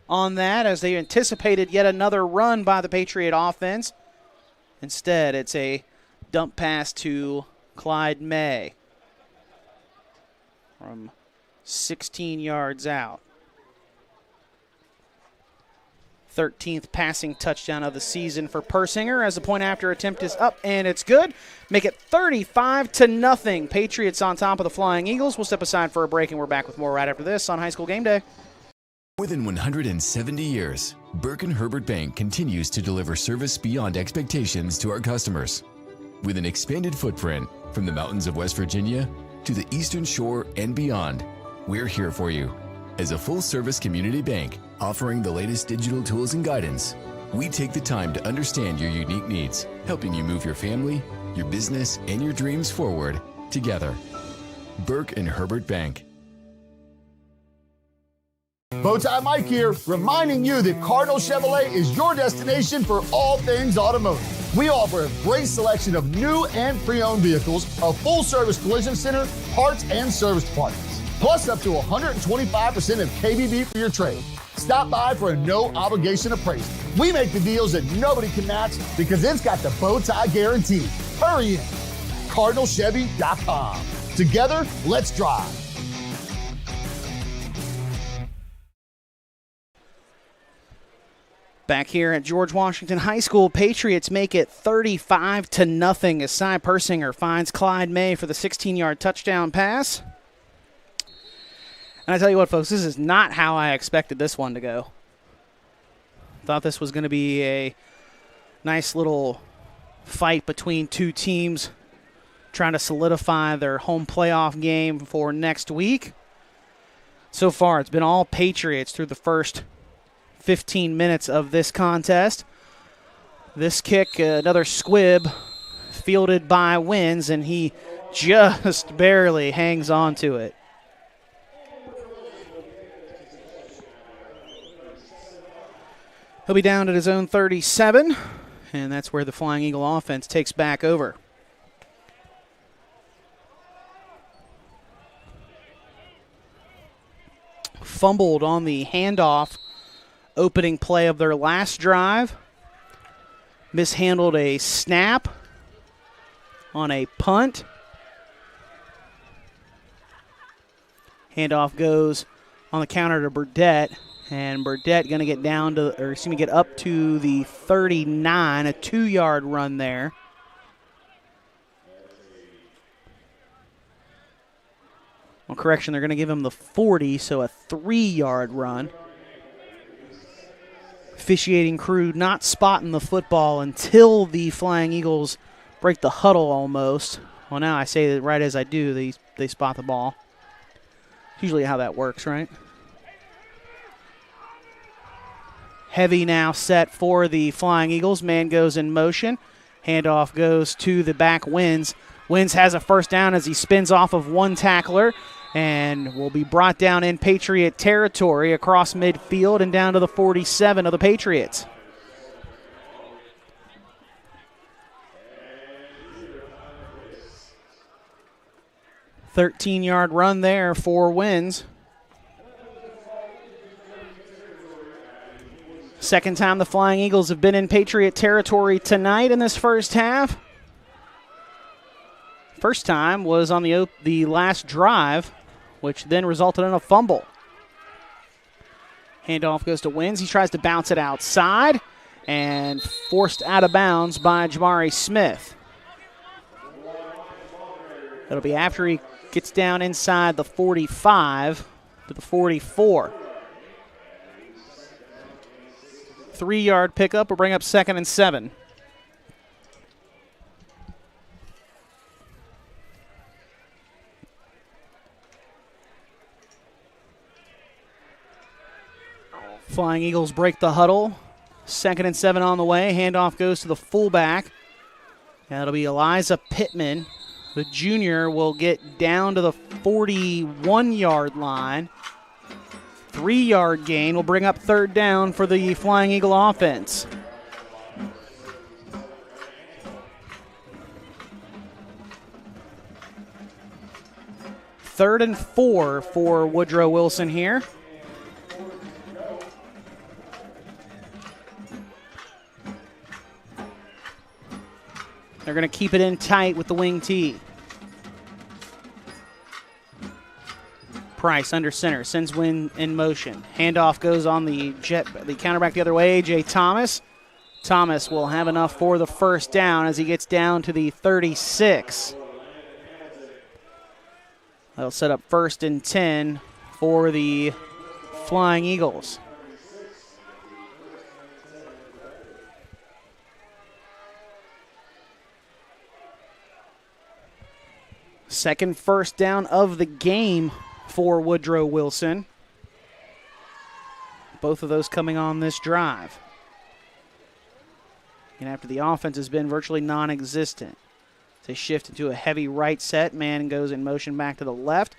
on that as they anticipated yet another run by the Patriot offense. Instead, it's a dump pass to Clyde May from 16 yards out. 13th passing touchdown of the season for Persinger as the point after attempt is up, and it's good. Make it 35-0. Patriots on top of the Flying Eagles. We'll step aside for a break, and we're back with more right after this on High School Game Day. More than 170 years, Burke & Herbert Bank continues to deliver service beyond expectations to our customers. With an expanded footprint from the mountains of West Virginia to the Eastern Shore and beyond, we're here for you. As a full-service community bank offering the latest digital tools and guidance, we take the time to understand your unique needs, helping you move your family, your business, and your dreams forward together. Burke & Herbert Bank. Bowtie Mike here, reminding you that Cardinal Chevrolet is your destination for all things automotive. We offer a great selection of new and pre-owned vehicles, a full-service collision center, parts and service departments, plus up to 125% of KBB for your trade. Stop by for a no-obligation appraisal. We make the deals that nobody can match because it's got the Bowtie guarantee. Hurry in. CardinalChevy.com. Together, let's drive. Back here at George Washington High School, Patriots make it 35-0 as Cy Persinger finds Clyde May for the 16-yard touchdown pass. And I tell you what, folks, this is not how I expected this one to go. Thought this was going to be a nice little fight between two teams trying to solidify their home playoff game for next week. So far, it's been all Patriots through the first 15 minutes of this contest. This kick, another squib, fielded by Wins, and he just barely hangs on to it. He'll be down at his own 37, and that's where the Flying Eagle offense takes back over. Fumbled on the handoff opening play of their last drive. Mishandled a snap on a punt. Handoff goes on the counter to Burdett, and Burdett going to get down to, or excuse me, get up to the 39, a 2-yard run there. Well, correction, they're going to give him the 40, so a 3-yard run. Officiating crew not spotting the football until the Flying Eagles break the huddle almost. Well, now I say that right as I do, they spot the ball. Usually how that works, right? Heavy now set for the Flying Eagles. Man goes in motion. Handoff goes to the back Wins. Wins has a first down as he spins off of one tackler and will be brought down in Patriot territory across midfield and down to the 47 of the Patriots. $13-yard run there for Wins. Second time the Flying Eagles have been in Patriot territory tonight in this first half. First time was on the last drive, which then resulted in a fumble. Handoff goes to Wins. He tries to bounce it outside and forced out of bounds by Jamari Smith. That'll be after he gets down inside the 45 to the 44. 3-yard pickup will bring up 2nd and 7. Flying Eagles break the huddle. 2nd and 7 on the way. Handoff goes to the fullback. That'll be Eliza Pittman. The junior will get down to the 41-yard line. 3-yard gain will bring up 3rd down for the Flying Eagle offense. Third and 4 for Woodrow Wilson here. They're going to keep it in tight with the wing tee. Price under center, sends Wynn in motion. Handoff goes on the counterback the other way, A.J. Thomas. Thomas will have enough for the first down as he gets down to the 36. They'll set up 1st and 10 for the Flying Eagles. Second first down of the game for Woodrow Wilson. Both of those coming on this drive. And after the offense has been virtually non-existent. They shift into a heavy right set. Man goes in motion back to the left.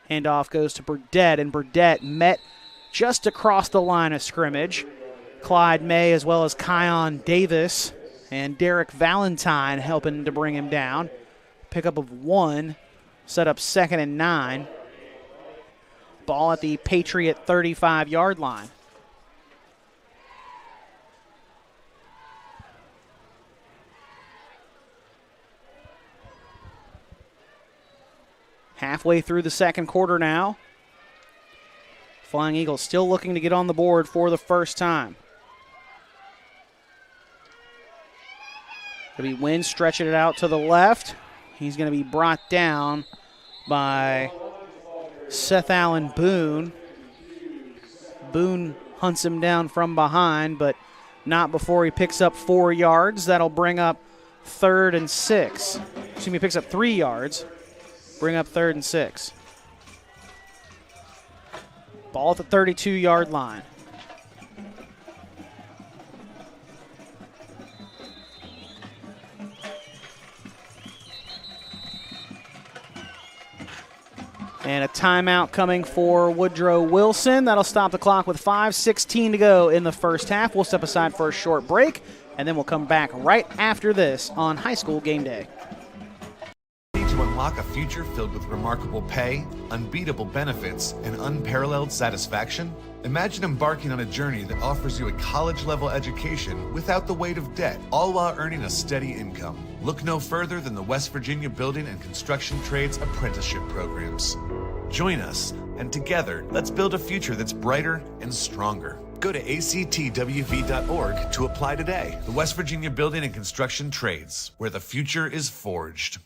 Handoff goes to Burdett, and Burdett met just across the line of scrimmage. Clyde May as well as Kion Davis and Derek Valentine helping to bring him down. Pickup of 1, set up 2nd and 9. Ball at the Patriot 35-yard line. Halfway through the second quarter now. Flying Eagles still looking to get on the board for the first time. It'll be Wynn stretching it out to the left. He's going to be brought down by Seth Allen Boone. Boone hunts him down from behind, but not before he picks up 4 yards. That'll bring up 3rd and 6. Excuse me, picks up 3 yards. Bring up 3rd and 6. Ball at the 32-yard line. And a timeout coming for Woodrow Wilson. That'll stop the clock with 5:16 to go in the first half. We'll step aside for a short break, and then we'll come back right after this on High School Game Day. To unlock a future filled with remarkable pay, unbeatable benefits, and unparalleled satisfaction? Imagine embarking on a journey that offers you a college-level education without the weight of debt, all while earning a steady income. Look no further than the West Virginia Building and Construction Trades Apprenticeship Programs. Join us, and together, let's build a future that's brighter and stronger. Go to actwv.org to apply today. The West Virginia Building and Construction Trades, where the future is forged.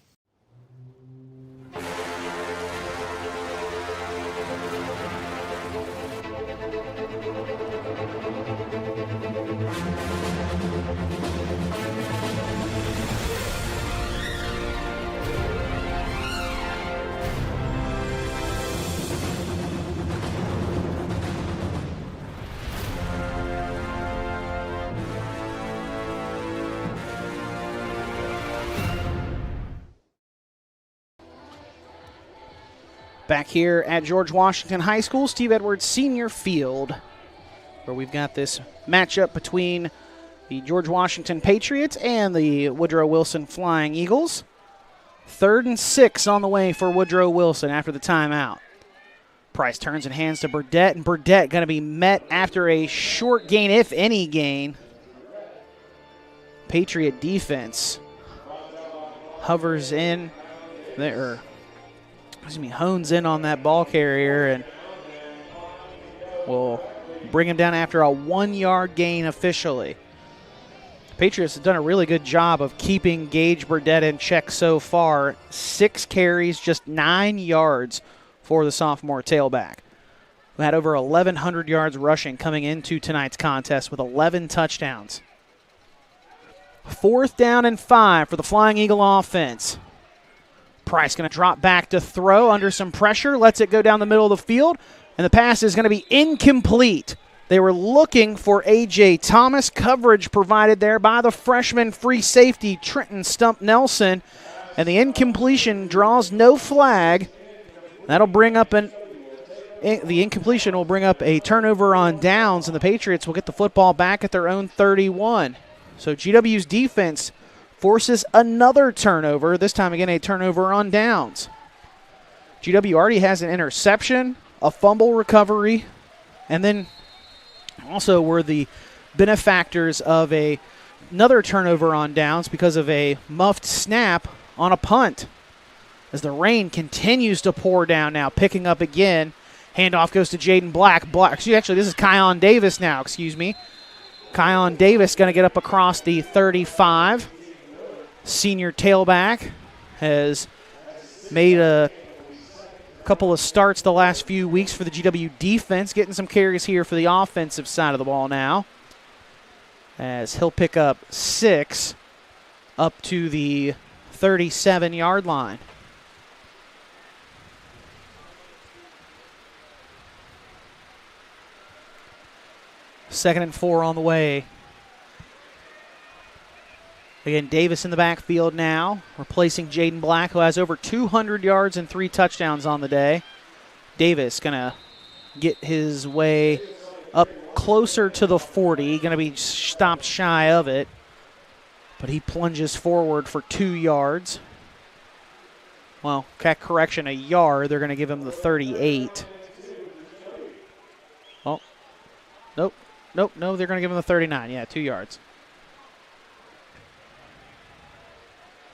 Back here at George Washington High School, Steve Edwards Senior Field, where we've got this matchup between the George Washington Patriots and the Woodrow Wilson Flying Eagles. 3rd and 6 on the way for Woodrow Wilson after the timeout. Price turns and hands to Burdett, and Burdett going to be met after a short gain, if any gain. Patriot defense hovers in there. Hones in on that ball carrier and will bring him down after a 1-yard gain officially. Patriots have done a really good job of keeping Gage Burdett in check so far. 6 carries, just 9 yards for the sophomore tailback, who had over 1,100 yards rushing coming into tonight's contest with 11 touchdowns. 4th down and 5 for the Flying Eagle offense. Price going to drop back to throw under some pressure, lets it go down the middle of the field, and the pass is going to be incomplete. They were looking for A.J. Thomas. Coverage provided there by the freshman free safety, Trenton Stump Nelson, and the incompletion draws no flag. That'll bring up the incompletion will bring up a turnover on downs, and the Patriots will get the football back at their own 31. So GW's defense forces another turnover, this time again a turnover on downs. GW already has an interception, a fumble recovery, and then also were the benefactors of another turnover on downs because of a muffed snap on a punt. as the rain continues to pour down now, picking up again. Handoff goes to Jaden Black. Actually, this is Kion Davis now, excuse me. Kion Davis going to get up across the 35. Senior tailback has made a couple of starts the last few weeks for the GW defense, getting some carries here for the offensive side of the ball now, as he'll pick up 6 up to the 37-yard line. Second and 4 on the way. Again, Davis in the backfield now, replacing Jaden Black, who has over 200 yards and 3 touchdowns on the day. Davis going to get his way up closer to the 40, going to be stopped shy of it, but he plunges forward for 2 yards. Well, correction, a yard. They're going to give him the 38. Oh, nope, they're going to give him the 39. Yeah, 2 yards.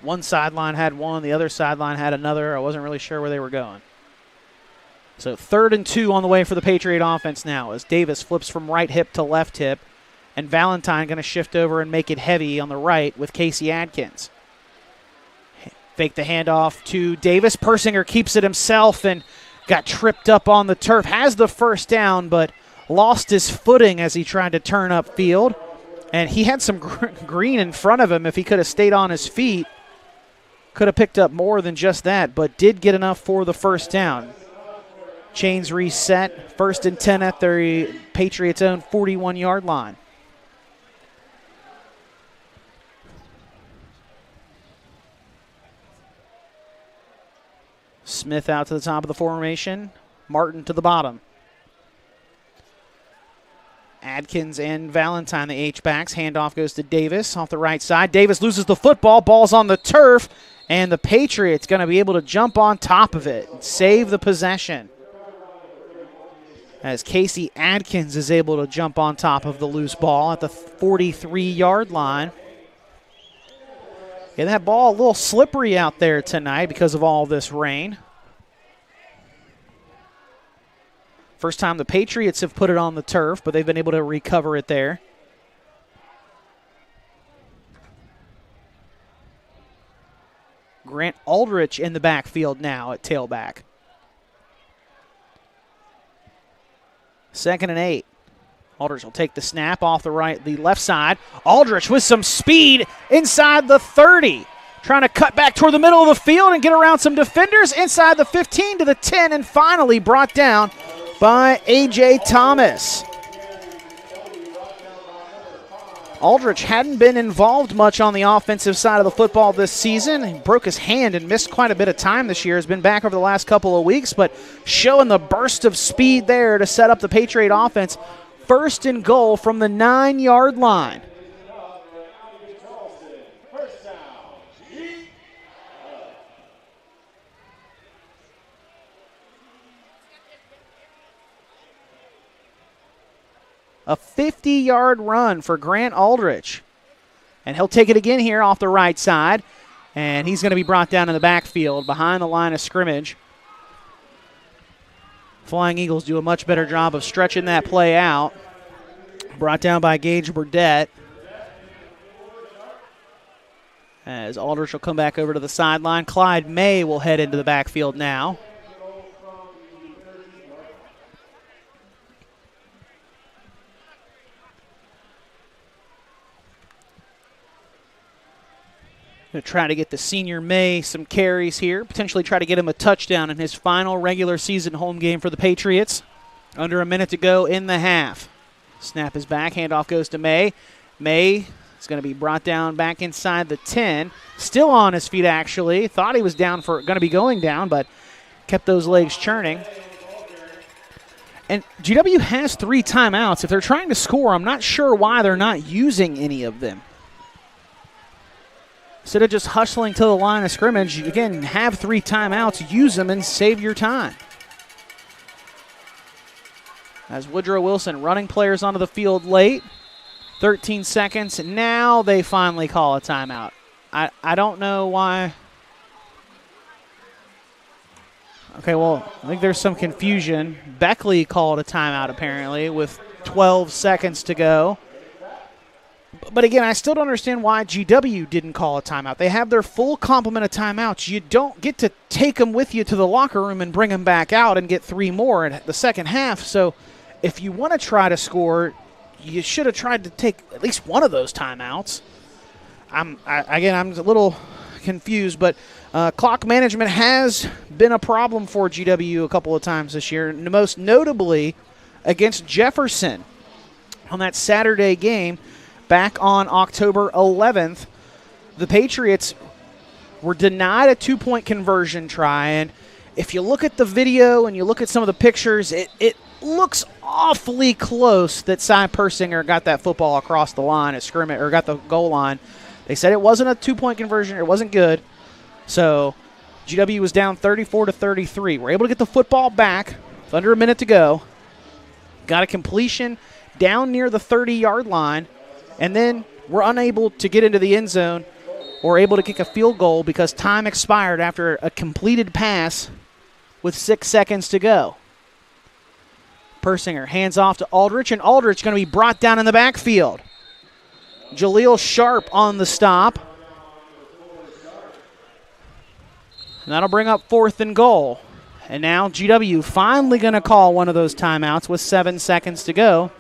One sideline had one, the other sideline had another. I wasn't really sure where they were going. So 3rd and 2 on the way for the Patriot offense now as Davis flips from right hip to left hip, and Valentine going to shift over and make it heavy on the right with Casey Adkins. Fake the handoff to Davis. Persinger keeps it himself and got tripped up on the turf. Has the first down, but lost his footing as he tried to turn upfield. And he had some green in front of him. If he could have stayed on his feet, could have picked up more than just that, but did get enough for the first down. Chains reset. 1st and 10 at their Patriots' own 41-yard line. Smith out to the top of the formation. Martin to the bottom. Adkins and Valentine, the H-backs. Handoff goes to Davis off the right side. Davis loses the football. Ball's on the turf, and the Patriots going to be able to jump on top of it and save the possession, as Casey Adkins is able to jump on top of the loose ball at the 43-yard line. And that ball a little slippery out there tonight because of all this rain. First time the Patriots have put it on the turf, but they've been able to recover it there. Grant Aldrich in the backfield now at tailback. 2nd and 8. Aldrich will take the snap off the left side. Aldrich with some speed inside the 30. Trying to cut back toward the middle of the field and get around some defenders inside the 15 to the 10, and finally brought down by A.J. Thomas. Aldrich hadn't been involved much on the offensive side of the football this season. He broke his hand and missed quite a bit of time this year. Has been back over the last couple of weeks, but showing the burst of speed there to set up the Patriot offense. 1st and goal from the 9-yard line. A 50-yard run for Grant Aldrich. And he'll take it again here off the right side. And he's going to be brought down in the backfield behind the line of scrimmage. Flying Eagles do a much better job of stretching that play out. Brought down by Gage Burdett. As Aldrich will come back over to the sideline. Clyde May will head into the backfield now. Going to try to get the senior May some carries here. Potentially try to get him a touchdown in his final regular season home game for the Patriots. Under a minute to go in the half. Snap is back. Handoff goes to May. May is going to be brought down back inside the 10. Still on his feet, actually. Thought he was going to be going down, but kept those legs churning. And GW has 3 timeouts. If they're trying to score, I'm not sure why they're not using any of them. Instead of just hustling to the line of scrimmage, again, have 3 timeouts, use them and save your time. As Woodrow Wilson running players onto the field late. 13 seconds. Now they finally call a timeout. I don't know why. Okay, well, I think there's some confusion. Beckley called a timeout apparently with 12 seconds to go. But again, I still don't understand why GW didn't call a timeout. They have their full complement of timeouts. You don't get to take them with you to the locker room and bring them back out and get 3 more in the second half. So if you want to try to score, you should have tried to take at least one of those timeouts. I'm a little confused, but clock management has been a problem for GW a couple of times this year, most notably against Jefferson on that Saturday game back on October 11th. The Patriots were denied a 2-point conversion try, and if you look at the video and you look at some of the pictures, it looks awfully close that Cy Persinger got that football across the line at scrimmage, or got the goal line. They said it wasn't a 2-point conversion. It wasn't good. So GW was down 34-33. We're able to get the football back with under a minute to go. Got a completion down near the 30-yard line, and then we're unable to get into the end zone or able to kick a field goal because time expired after a completed pass with 6 seconds to go. Persinger hands off to Aldrich, and Aldrich going to be brought down in the backfield. Jaleel Sharp on the stop. And that'll bring up 4th and goal. And now GW finally going to call one of those timeouts with 7 seconds to go.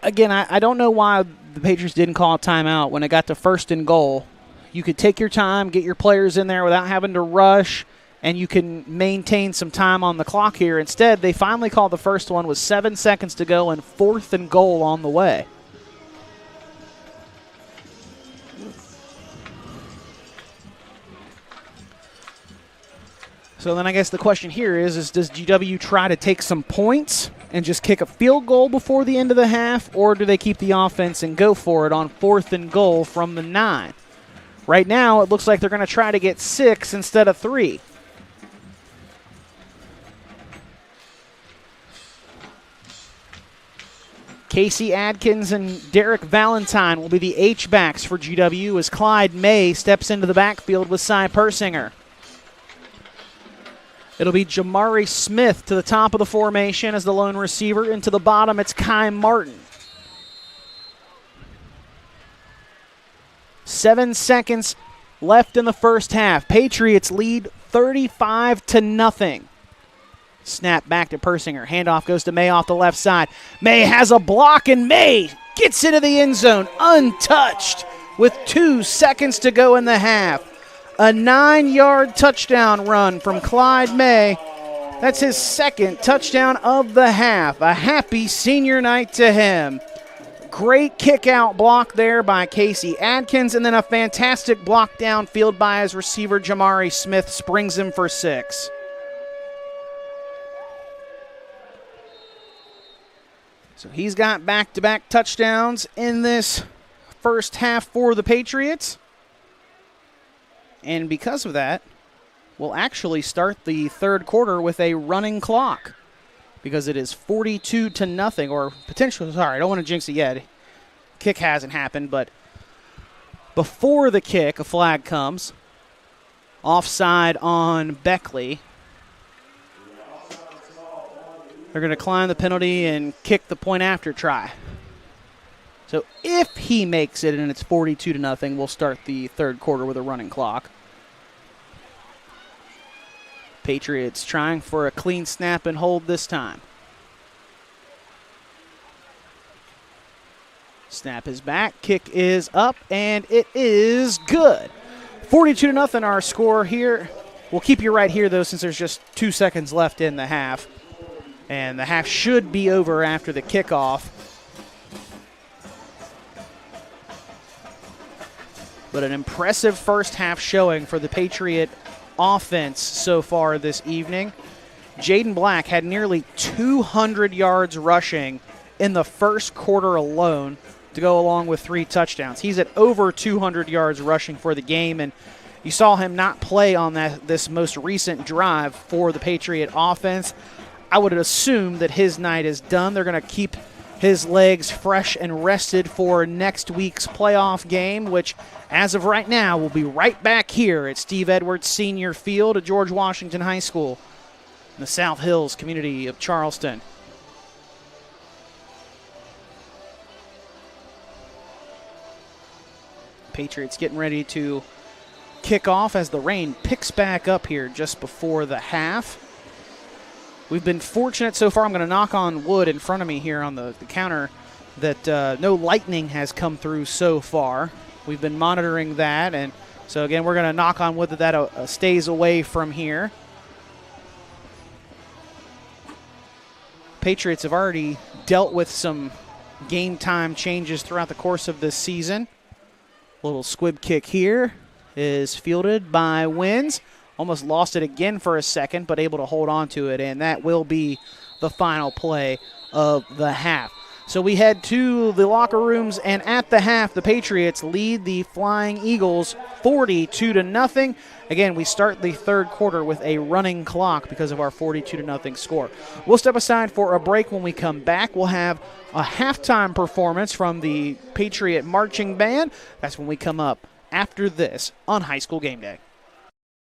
Again, I don't know why the Patriots didn't call a timeout when it got to 1st and goal. You could take your time, get your players in there without having to rush, and you can maintain some time on the clock here. Instead, they finally called the first one with 7 seconds to go and 4th and goal on the way. So then I guess the question here is does GW try to take some points and just kick a field goal before the end of the half, or do they keep the offense and go for it on 4th and goal from the 9? Right now, it looks like they're going to try to get 6 instead of 3. Casey Adkins and Derek Valentine will be the H-backs for GW as Clyde May steps into the backfield with Cy Persinger. It'll be Jamari Smith to the top of the formation as the lone receiver. And to the bottom, it's Kai Martin. 7 seconds left in the first half. Patriots lead 35-0. Snap back to Persinger. Handoff goes to May off the left side. May has a block, and May gets into the end zone untouched with 2 seconds to go in the half. A 9-yard touchdown run from Clyde May. That's his 2nd touchdown of the half. A happy senior night to him. Great kick-out block there by Casey Adkins, and then a fantastic block downfield by his receiver, Jamari Smith, springs him for 6. So he's got back-to-back touchdowns in this first half for the Patriots. And because of that, we'll actually start the third quarter with a running clock because it is 42-0, or potentially, sorry, I don't want to jinx it yet. Kick hasn't happened, but before the kick, a flag comes. Offside on Beckley. They're going to climb the penalty and kick the point after try. So if he makes it and it's 42-0, we'll start the third quarter with a running clock. Patriots trying for a clean snap and hold this time. Snap is back, kick is up, and it is good. 42-0 our score here. We'll keep you right here, though, since there's just 2 seconds left in the half. And the half should be over after the kickoff. But an impressive first half showing for the Patriot offense so far this evening. Jaden Black had nearly 200 yards rushing in the first quarter alone to go along with 3 touchdowns. He's at over 200 yards rushing for the game, and you saw him not play on this most recent drive for the Patriot offense. I would assume that his night is done. They're going to keep his legs fresh and rested for next week's playoff game, which as of right now will be right back here at Steve Edwards Senior Field at George Washington High School in the South Hills community of Charleston. Patriots getting ready to kick off as the rain picks back up here just before the half. We've been fortunate so far. I'm going to knock on wood in front of me here on the counter that no lightning has come through so far. We've been monitoring that, and so again, we're going to knock on wood that stays away from here. Patriots have already dealt with some game time changes throughout the course of this season. Little squib kick here is fielded by Wins. Almost lost it again for a second, but able to hold on to it, and that will be the final play of the half. So we head to the locker rooms, and at the half, the Patriots lead the Flying Eagles 42-0. Again, we start the third quarter with a running clock because of our 42-0 score. We'll step aside for a break. When we come back, we'll have a halftime performance from the Patriot Marching Band. That's when we come up after this on High School Game Day.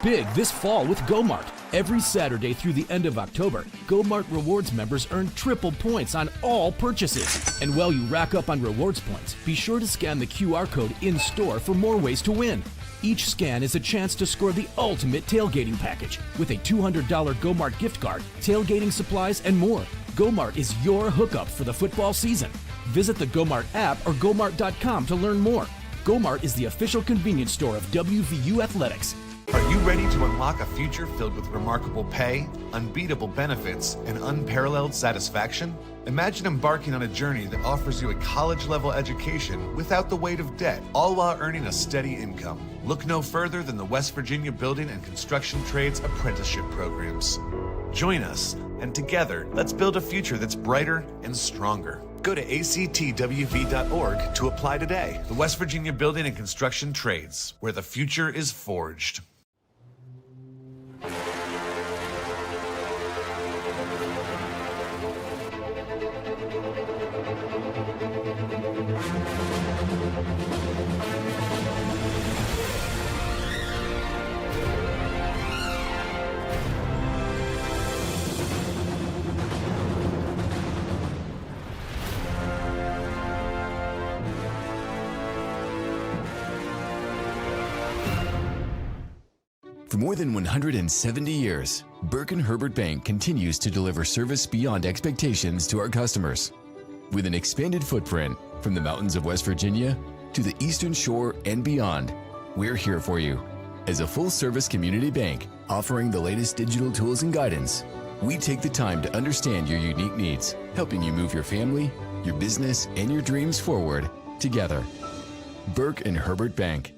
Big this fall with GoMart. Every Saturday through the end of October, GoMart Rewards members earn triple points on all purchases. And while you rack up on rewards points, be sure to scan the QR code in-store for more ways to win. Each scan is a chance to score the ultimate tailgating package with a $200 GoMart gift card, tailgating supplies, and more. GoMart is your hookup for the football season. Visit the GoMart app or GoMart.com to learn more. GoMart is the official convenience store of WVU Athletics. Are you ready to unlock a future filled with remarkable pay, unbeatable benefits, and unparalleled satisfaction? Imagine embarking on a journey that offers you a college-level education without the weight of debt, all while earning a steady income. Look no further than the West Virginia Building and Construction Trades apprenticeship programs. Join us, and together, let's build a future that's brighter and stronger. Go to actwv.org to apply today. The West Virginia Building and Construction Trades, where the future is forged. For more than 170 years, Burke & Herbert Bank continues to deliver service beyond expectations to our customers. With an expanded footprint from the mountains of West Virginia to the Eastern Shore and beyond, we're here for you. As a full-service community bank offering the latest digital tools and guidance, we take the time to understand your unique needs, helping you move your family, your business, and your dreams forward together. Burke & Herbert Bank.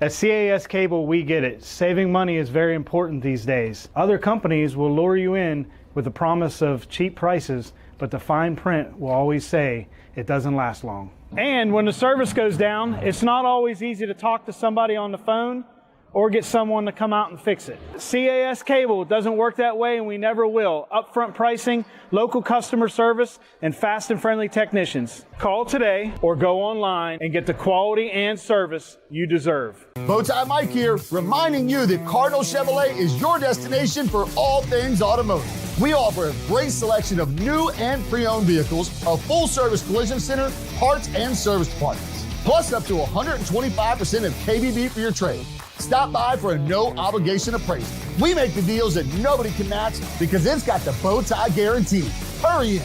At CAS Cable, we get it. Saving money is very important these days. Other companies will lure you in with the promise of cheap prices, but the fine print will always say it doesn't last long. And when the service goes down, it's not always easy to talk to somebody on the phone or get someone to come out and fix it. CAS Cable doesn't work that way, and we never will. Upfront pricing, local customer service, and fast and friendly technicians. Call today or go online and get the quality and service you deserve. Bowtie Mike here, reminding you that Cardinal Chevrolet is your destination for all things automotive. We offer a great selection of new and pre-owned vehicles, a full-service collision center, parts and service departments, plus up to 125% of KBB for your trade. Stop by for a no-obligation appraisal. We make the deals that nobody can match because it's got the bow tie guarantee. Hurry in.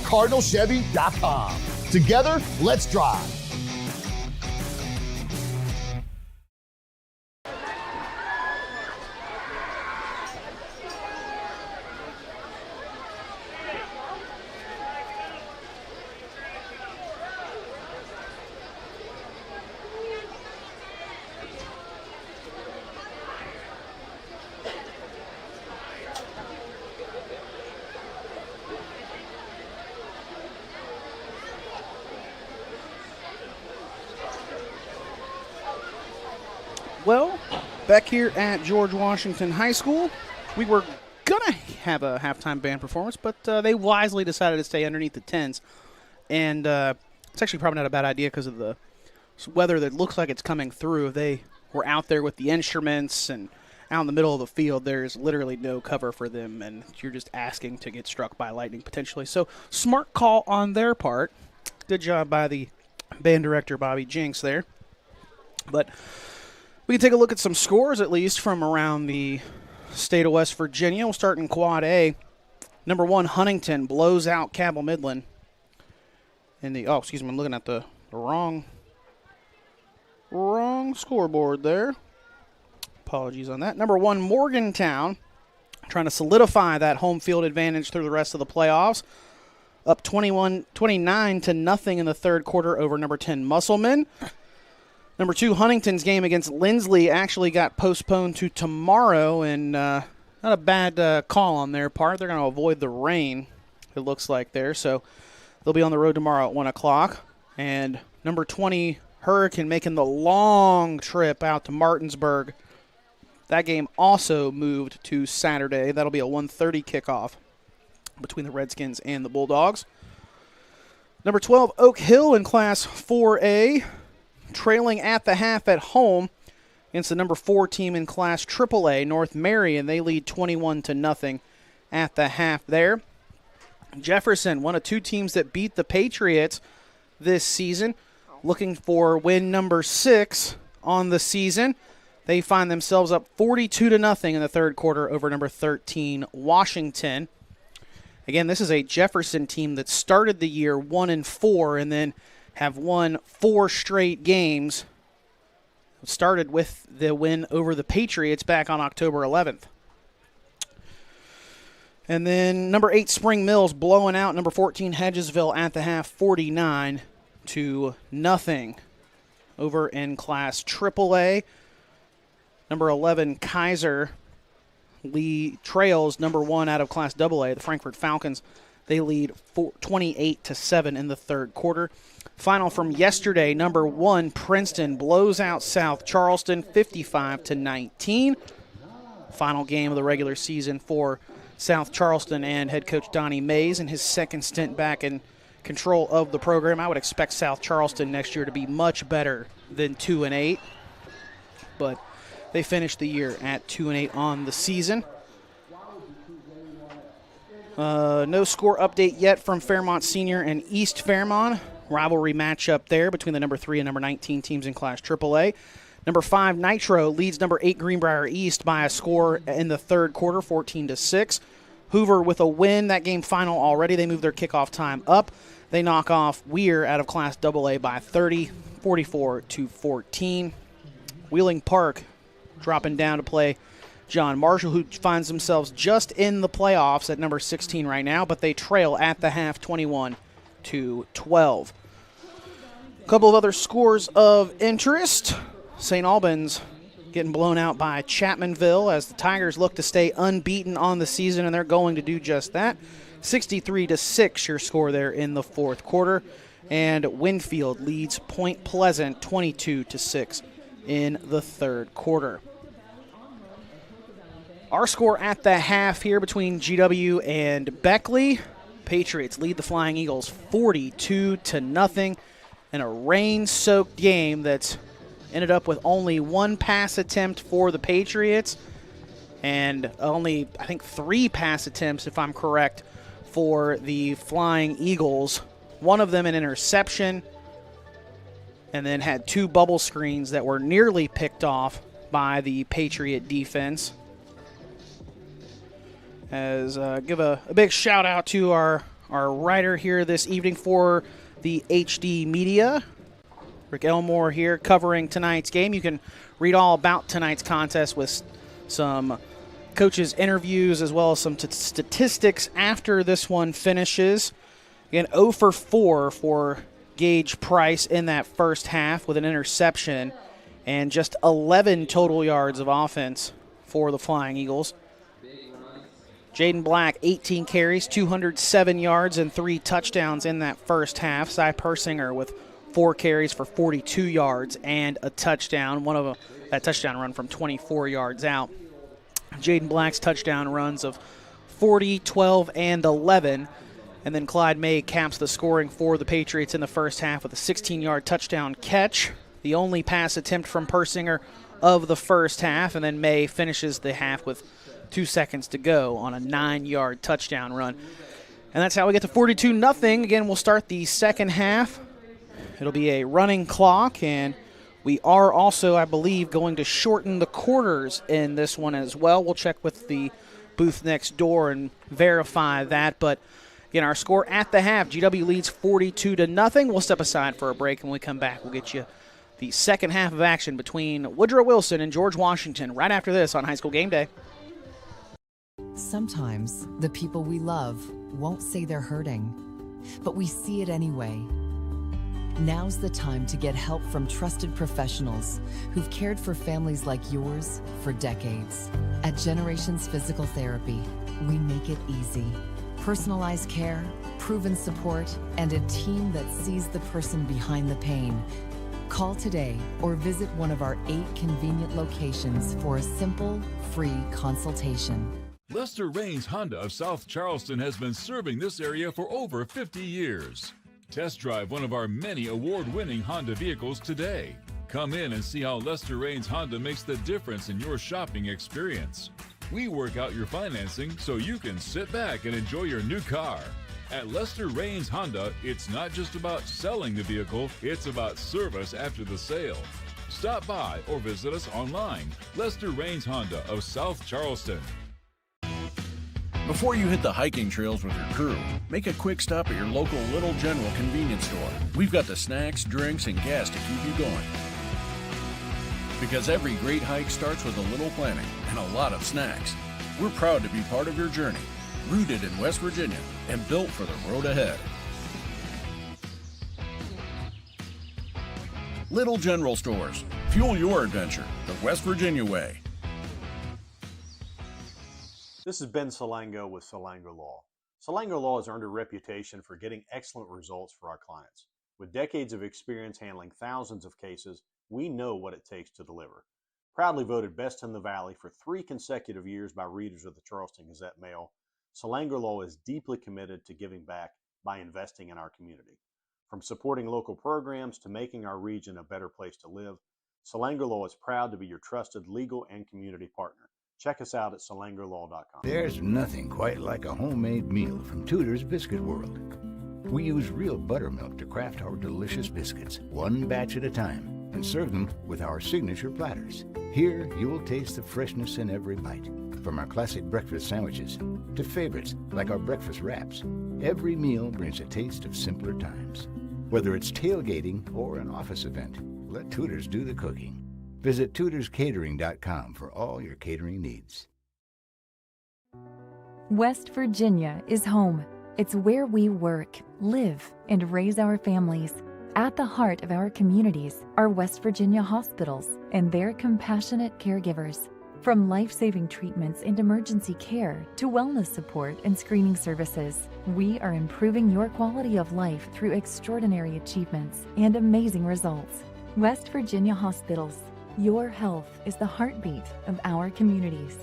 CardinalChevy.com. Together, let's drive. Well, back here at George Washington High School, we were going to have a halftime band performance, but they wisely decided to stay underneath the 10s. And it's actually probably not a bad idea because of the weather that looks like it's coming through. If they were out there with the instruments and out in the middle of the field, there's literally no cover for them, and you're just asking to get struck by lightning potentially. So smart call on their part. Good job by the band director, Bobby Jinks, there. But we can take a look at some scores, at least, from around the state of West Virginia. We'll start in Quad A. Number 1, Huntington blows out Cabell Midland. I'm looking at the wrong scoreboard there. Apologies on that. Number 1, Morgantown, trying to solidify that home field advantage through the rest of the playoffs. Up 29-0 in the third quarter over number 10, Musselman. Number 2, Huntington's game against Lindsley actually got postponed to tomorrow, and not a bad call on their part. They're going to avoid the rain, it looks like there. So they'll be on the road tomorrow at 1 o'clock. And number 20, Hurricane, making the long trip out to Martinsburg. That game also moved to Saturday. That'll be a 1:30 kickoff between the Redskins and the Bulldogs. Number 12, Oak Hill in Class 4A, trailing at the half at home against the number 4 team in Class AAA, North Marion. They lead 21-0 at the half there. Jefferson, one of 2 teams that beat the Patriots this season, looking for win number 6 on the season. They find themselves up 42-0 in the third quarter over number 13, Washington. Again, this is a Jefferson team that started the year 1-4 and then have won 4 straight games. It started with the win over the Patriots back on October 11th. And then number 8, Spring Mills, blowing out number 14, Hedgesville at the half, 49-0 over in Class AAA. Number 11, Kaiser trails number 1 out of Class AA, the Frankfort Falcons. They lead 28-7 in the third quarter. Final from yesterday, number 1, Princeton blows out South Charleston 55-19. Final game of the regular season for South Charleston and head coach Donnie Mays in his second stint back in control of the program. I would expect South Charleston next year to be much better than 2-8, but they finished the year at 2-8 on the season. No score update yet from Fairmont Senior and East Fairmont. Rivalry matchup there between the number 3 and number 19 teams in Class AAA. Number 5, Nitro, leads number 8, Greenbrier East by a score in the third quarter, 14-6. Hoover with a win. That game final already. They move their kickoff time up. They knock off Weir out of Class AA by 30, 44-14. Wheeling Park dropping down to play John Marshall, who finds themselves just in the playoffs at number 16 right now, but they trail at the half 21-12. A couple of other scores of interest. St. Albans getting blown out by Chapmanville as the Tigers look to stay unbeaten on the season, and they're going to do just that. 63-6 your score there in the fourth quarter. And Winfield leads Point Pleasant 22-6 in the third quarter. Our score at the half here between GW and Beckley. Patriots lead the Flying Eagles 42-0 in a rain-soaked game that's ended up with only 1 pass attempt for the Patriots and only, I think, 3 pass attempts, if I'm correct, for the Flying Eagles. One of them an interception, and then had 2 bubble screens that were nearly picked off by the Patriot defense. Give a big shout out to our writer here this evening for the HD Media, Rick Elmore here covering tonight's game. You can read all about tonight's contest with some coaches' interviews as well as some statistics after this one finishes. Again, 0 for 4 for Gage Price in that first half with an interception and just 11 total yards of offense for the Flying Eagles. Jaden Black, 18 carries, 207 yards, and 3 touchdowns in that first half. Cy Persinger with 4 carries for 42 yards and a touchdown. One of them, that touchdown run from 24 yards out. Jaden Black's touchdown runs of 40, 12, and 11. And then Clyde May caps the scoring for the Patriots in the first half with a 16-yard touchdown catch, the only pass attempt from Persinger of the first half. And then May finishes the half with 2 seconds to go on a 9-yard touchdown run. And that's how we get to 42-0. Again, we'll start the second half. It'll be a running clock, and we are also, I believe, going to shorten the quarters in this one as well. We'll check with the booth next door and verify that. But again, our score at the half, GW leads 42-0. We'll step aside for a break, and when we come back, we'll get you the second half of action between Woodrow Wilson and George Washington right after this on High School Game Day. Sometimes the people we love won't say they're hurting, but we see it anyway. Now's the time to get help from trusted professionals who've cared for families like yours for decades. At Generations Physical Therapy, we make it easy. Personalized care, proven support, and a team that sees the person behind the pain. Call today or visit one of our 8 convenient locations for a simple, free consultation. Lester Raines Honda of South Charleston has been serving this area for over 50 years. Test drive one of our many award-winning Honda vehicles today. Come in and see how Lester Raines Honda makes the difference in your shopping experience. We work out your financing so you can sit back and enjoy your new car. At Lester Raines Honda, it's not just about selling the vehicle, it's about service after the sale. Stop by or visit us online. Lester Raines Honda of South Charleston. Before you hit the hiking trails with your crew, make a quick stop at your local Little General convenience store. We've got the snacks, drinks, and gas to keep you going. Because every great hike starts with a little planning and a lot of snacks. We're proud to be part of your journey, rooted in West Virginia and built for the road ahead. Little General Stores. Fuel your adventure the West Virginia way. This is Ben Salango with Salango Law. Salango Law has earned a reputation for getting excellent results for our clients. With decades of experience handling thousands of cases, we know what it takes to deliver. Proudly voted Best in the Valley for 3 consecutive years by readers of the Charleston Gazette-Mail, Salango Law is deeply committed to giving back by investing in our community. From supporting local programs to making our region a better place to live, Salango Law is proud to be your trusted legal and community partner. Check us out at salangolaw.com. There's nothing quite like a homemade meal from Tudor's Biscuit World. We use real buttermilk to craft our delicious biscuits, one batch at a time, and serve them with our signature platters. Here, you'll taste the freshness in every bite. From our classic breakfast sandwiches to favorites like our breakfast wraps, every meal brings a taste of simpler times. Whether it's tailgating or an office event, let Tudor's do the cooking. Visit tudorscatering.com for all your catering needs. West Virginia is home. It's where we work, live, and raise our families. At the heart of our communities are West Virginia hospitals and their compassionate caregivers. From life-saving treatments and emergency care to wellness support and screening services, we are improving your quality of life through extraordinary achievements and amazing results. West Virginia Hospitals. Your health is the heartbeat of our communities.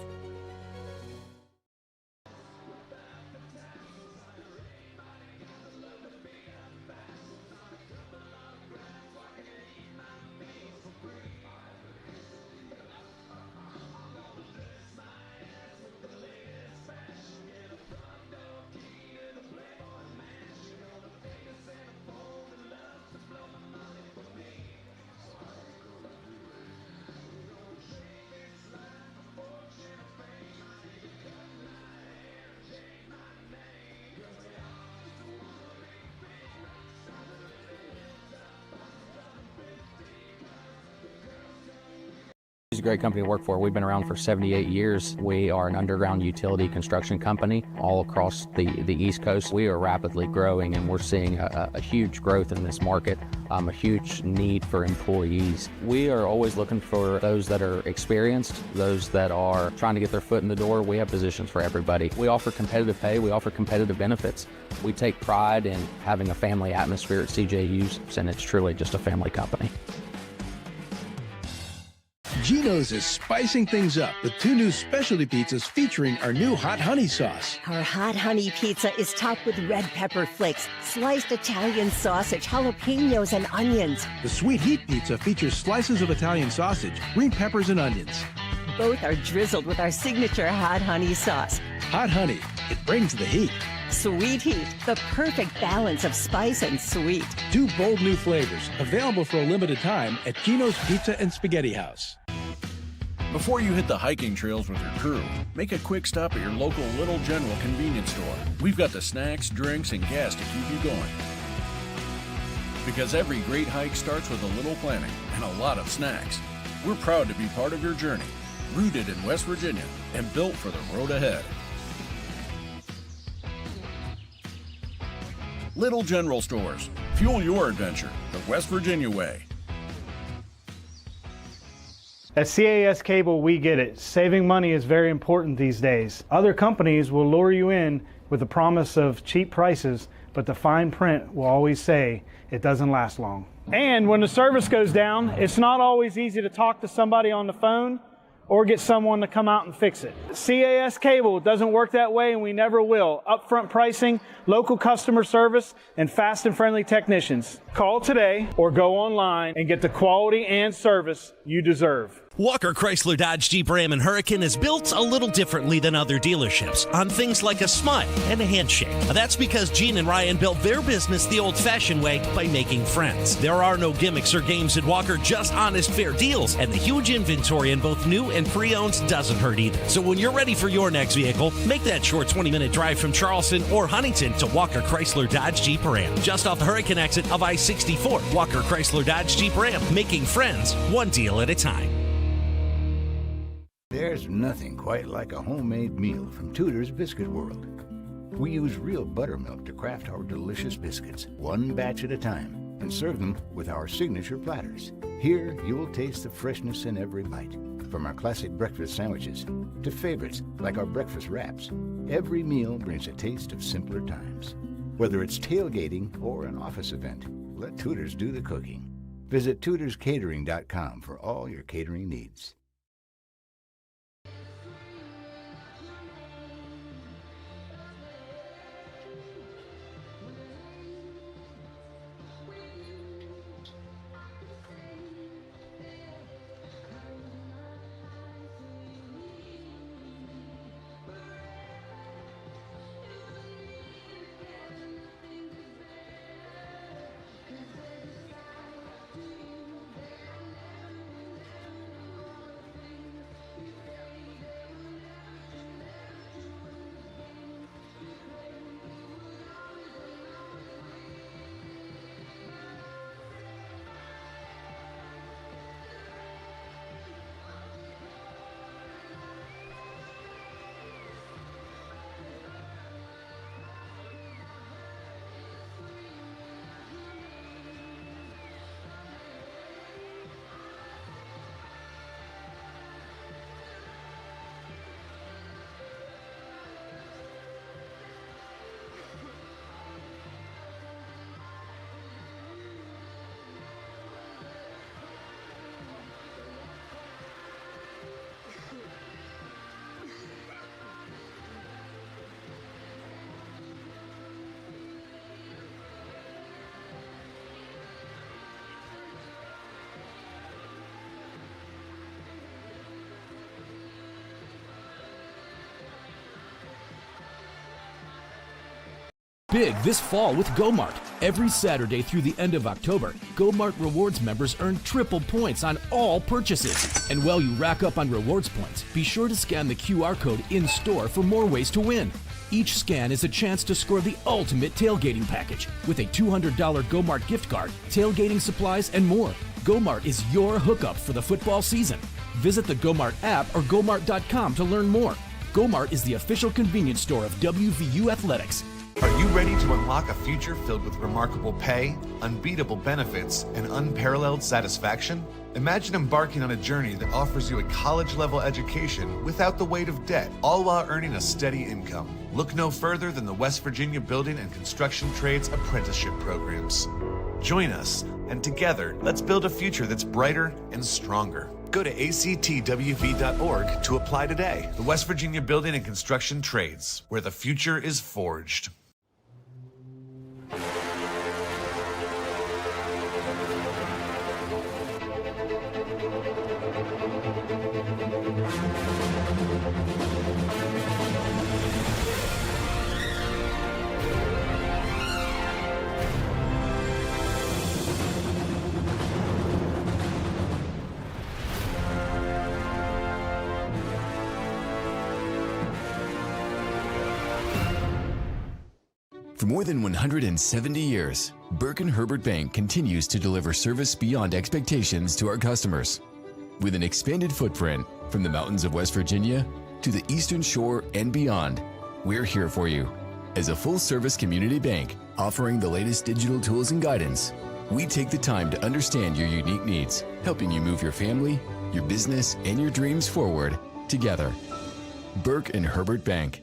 It's a great company to work for. We've been around for 78 years. We are an underground utility construction company all across the East Coast. We are rapidly growing, and we're seeing a huge growth in this market, a huge need for employees. We are always looking for those that are experienced, those that are trying to get their foot in the door. We have positions for everybody. We offer competitive pay. We offer competitive benefits. We take pride in having a family atmosphere at CJU's, and it's truly just a family company. Geno's is spicing things up with 2 new specialty pizzas featuring our new hot honey sauce. Our hot honey pizza is topped with red pepper flakes, sliced Italian sausage, jalapenos, and onions. The sweet heat pizza features slices of Italian sausage, green peppers, and onions. Both are drizzled with our signature hot honey sauce. Hot honey, it brings the heat. Sweet heat, the perfect balance of spice and sweet. 2 bold new flavors, available for a limited time at Geno's Pizza and Spaghetti House. Before you hit the hiking trails with your crew, make a quick stop at your local Little General convenience store. We've got the snacks, drinks, and gas to keep you going. Because every great hike starts with a little planning and a lot of snacks. We're proud to be part of your journey, rooted in West Virginia and built for the road ahead. Little General Stores. Fuel your adventure the West Virginia way. At CAS Cable, we get it. Saving money is very important these days. Other companies will lure you in with the promise of cheap prices, but the fine print will always say it doesn't last long. And when the service goes down, it's not always easy to talk to somebody on the phone or get someone to come out and fix it. CAS Cable doesn't work that way, and we never will. Upfront pricing, local customer service, and fast and friendly technicians. Call today or go online and get the quality and service you deserve. Walker Chrysler Dodge Jeep Ram and Hurricane is built a little differently than other dealerships on things like a smile and a handshake. That's because Gene and Ryan built their business the old-fashioned way by making friends. There are no gimmicks or games at Walker, just honest, fair deals, and the huge inventory in both new and pre-owns doesn't hurt either. So when you're ready for your next vehicle, make that short 20-minute drive from Charleston or Huntington to Walker Chrysler Dodge Jeep Ram. Just off the Hurricane exit of I-64, Walker Chrysler Dodge Jeep Ram, making friends one deal at a time. There's nothing quite like a homemade meal from Tudor's Biscuit World. We use real buttermilk to craft our delicious biscuits, one batch at a time, and serve them with our signature platters. Here, you'll taste the freshness in every bite. From our classic breakfast sandwiches to favorites like our breakfast wraps, every meal brings a taste of simpler times. Whether it's tailgating or an office event, let Tudor's do the cooking. Visit tudorscatering.com for all your catering needs. Big this fall with GoMart. Every Saturday through the end of October, GoMart Rewards members earn triple points on all purchases. And while you rack up on rewards points, be sure to scan the QR code in-store for more ways to win. Each scan is a chance to score the ultimate tailgating package with a $200 GoMart gift card, tailgating supplies, and more. GoMart is your hookup for the football season. Visit the GoMart app or GoMart.com to learn more. GoMart is the official convenience store of WVU Athletics. Are you ready to unlock a future filled with remarkable pay, unbeatable benefits, and unparalleled satisfaction? Imagine embarking on a journey that offers you a college-level education without the weight of debt, all while earning a steady income. Look no further than the West Virginia Building and Construction Trades apprenticeship programs. Join us, and together, let's build a future that's brighter and stronger. Go to actwv.org to apply today. The West Virginia Building and Construction Trades, where the future is forged. For more than 170 years, Burke & Herbert Bank continues to deliver service beyond expectations to our customers. With an expanded footprint from the mountains of West Virginia to the Eastern Shore and beyond, we're here for you. As a full-service community bank offering the latest digital tools and guidance, we take the time to understand your unique needs, helping you move your family, your business, and your dreams forward together. Burke & Herbert Bank.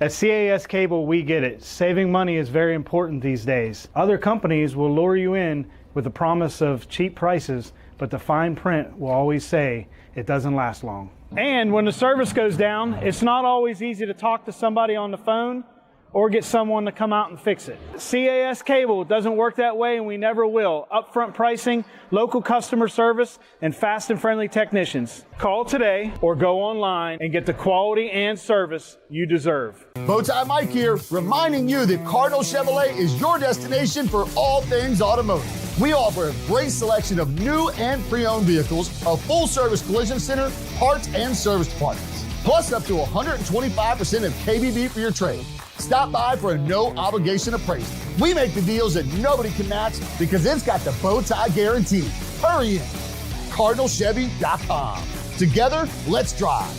At CAS Cable, we get it. Saving money is very important these days. Other companies will lure you in with the promise of cheap prices, but the fine print will always say it doesn't last long. And when the service goes down, it's not always easy to talk to somebody on the phone or get someone to come out and fix it. CAS Cable doesn't work that way, and we never will. Upfront pricing, local customer service, and fast and friendly technicians. Call today or go online and get the quality and service you deserve. Bowtie Mike here, reminding you that Cardinal Chevrolet is your destination for all things automotive. We offer a great selection of new and pre-owned vehicles, a full-service collision center, parts and service departments, plus up to 125% of KBB for your trade. Stop by for a no-obligation appraisal. We make the deals that nobody can match because it's got the bow tie guarantee. Hurry in. CardinalChevy.com. Together, let's drive.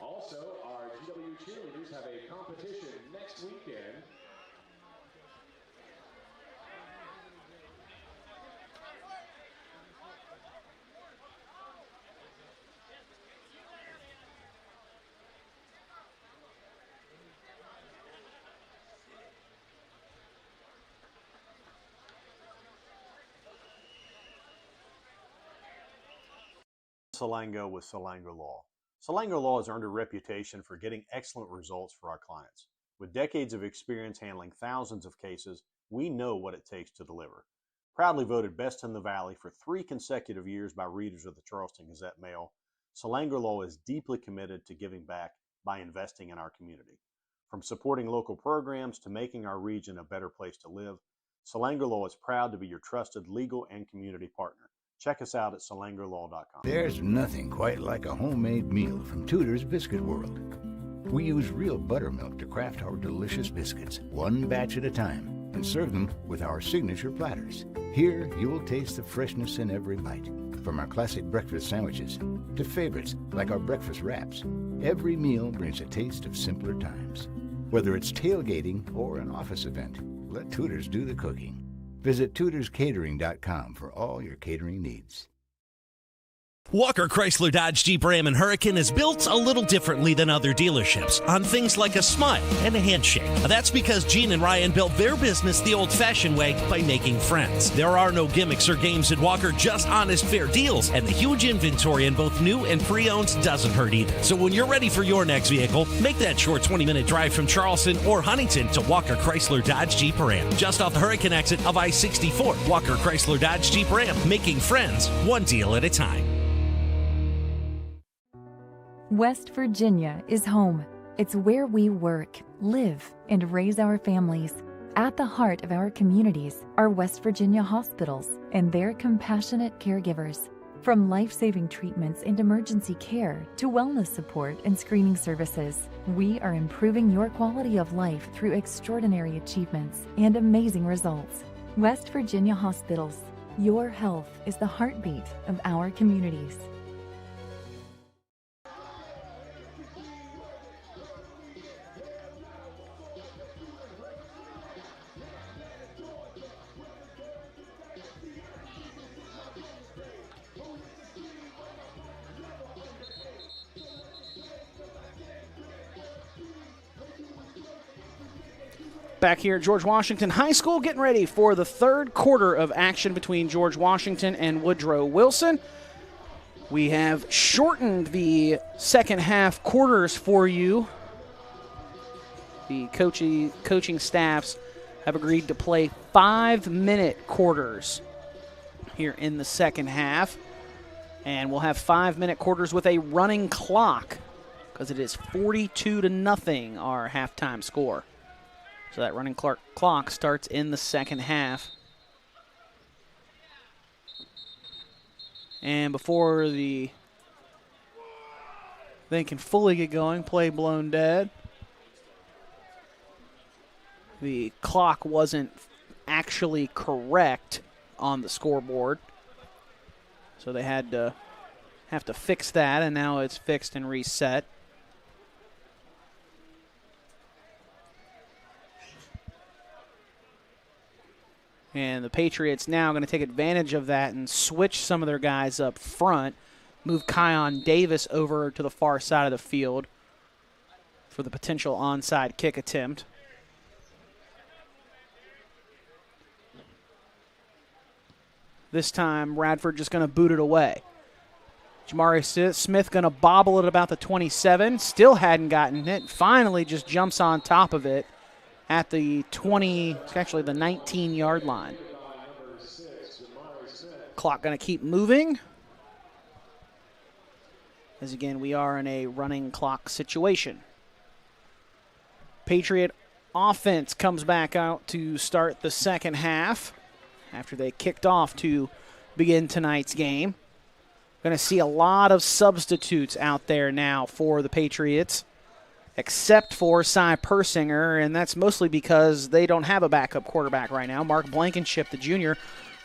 Also, our GW cheerleaders have a competition next weekend. Salango with Salango Law. Salango Law has earned a reputation for getting excellent results for our clients. With decades of experience handling thousands of cases, we know what it takes to deliver. Proudly voted Best in the Valley for 3 consecutive years by readers of the Charleston Gazette-Mail, Salango Law is deeply committed to giving back by investing in our community. From supporting local programs to making our region a better place to live, Salango Law is proud to be your trusted legal and community partner. Check us out at salangolaw.com. There's nothing quite like a homemade meal from Tudor's Biscuit World. We use real buttermilk to craft our delicious biscuits, one batch at a time, and serve them with our signature platters. Here, you'll taste the freshness in every bite. From our classic breakfast sandwiches to favorites like our breakfast wraps, every meal brings a taste of simpler times. Whether it's tailgating or an office event, let Tudor's do the cooking. Visit tudorscatering.com for all your catering needs. Walker Chrysler Dodge Jeep Ram and Hurricane is built a little differently than other dealerships on things like a smile and a handshake. That's because Gene and Ryan built their business the old-fashioned way by making friends. There are no gimmicks or games at Walker, just honest, fair deals, and the huge inventory in both new and pre-owned doesn't hurt either. So when you're ready for your next vehicle, make that short 20-minute drive from Charleston or Huntington to Walker Chrysler Dodge Jeep Ram. Just off the Hurricane exit of I-64, Walker Chrysler Dodge Jeep Ram, making friends one deal at a time. West Virginia is home. It's where we work, live, and raise our families. At the heart of our communities are West Virginia hospitals and their compassionate caregivers. From life-saving treatments and emergency care to wellness support and screening services, we are improving your quality of life through extraordinary achievements and amazing results. West Virginia Hospitals. Your health is the heartbeat of our communities. Back here at George Washington High School, getting ready for the third quarter of action between George Washington and Woodrow Wilson. We have shortened the second half quarters for you. The coaching staffs have agreed to play 5-minute quarters here in the second half. And we'll have 5-minute quarters with a running clock because it is 42-0 our halftime score. So that running clock starts in the second half. And before they can fully get going, play blown dead. The clock wasn't actually correct on the scoreboard. So they have to fix that, and now it's fixed and reset. And the Patriots now going to take advantage of that and switch some of their guys up front, move Kion Davis over to the far side of the field for the potential onside kick attempt. This time, Radford just going to boot it away. Jamari Smith going to bobble it about the 27. Still hadn't gotten it. Finally just jumps on top of it at the 20, it's actually the 19-yard line. Clock going to keep moving. As again, we are in a running clock situation. Patriot offense comes back out to start the second half after they kicked off to begin tonight's game. Going to see a lot of substitutes out there now for the Patriots, except for Cy Persinger, and that's mostly because they don't have a backup quarterback right now. Mark Blankenship, the junior,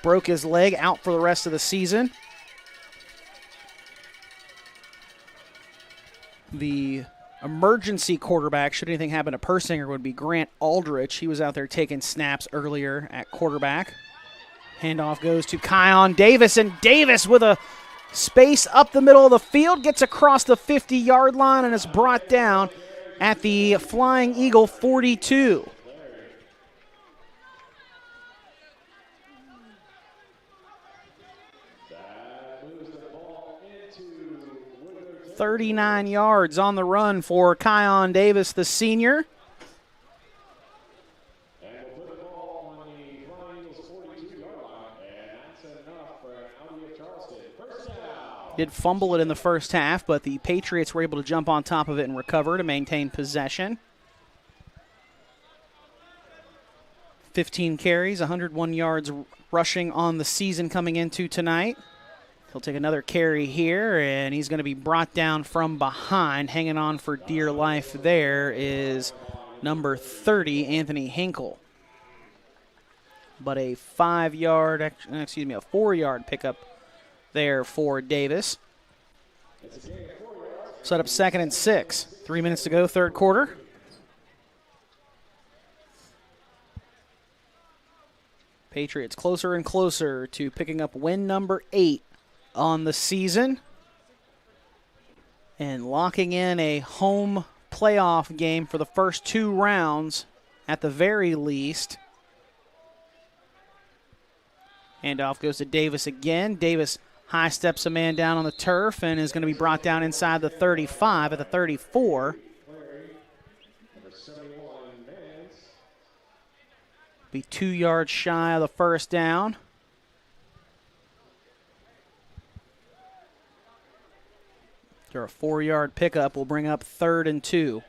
broke his leg, out for the rest of the season. The emergency quarterback, should anything happen to Persinger, would be Grant Aldrich. He was out there taking snaps earlier at quarterback. Handoff goes to Kion Davis, and Davis with a space up the middle of the field, gets across the 50-yard line and is brought down at the Flying Eagle 42. "39 yards on the run for Kion Davis, the senior. Did fumble it in the first half, but the Patriots were able to jump on top of it and recover to maintain possession. 15 carries, 101 yards rushing on the season coming into tonight. He'll take another carry here, and he's going to be brought down from behind. Hanging on for dear life there is number 30, Anthony Hinkle. But a 4-yard pickup there for Davis. Set up 2nd and 6. 3 minutes to go, third quarter. Patriots closer and closer to picking up win number 8 on the season and locking in a home playoff game for the first 2 rounds at the very least. Handoff goes to Davis again. Davis high steps a man down on the turf and is going to be brought down inside the 35 at the 34. Be 2 yards shy of the first down. After a 4-yard pickup will bring up 3rd and 2.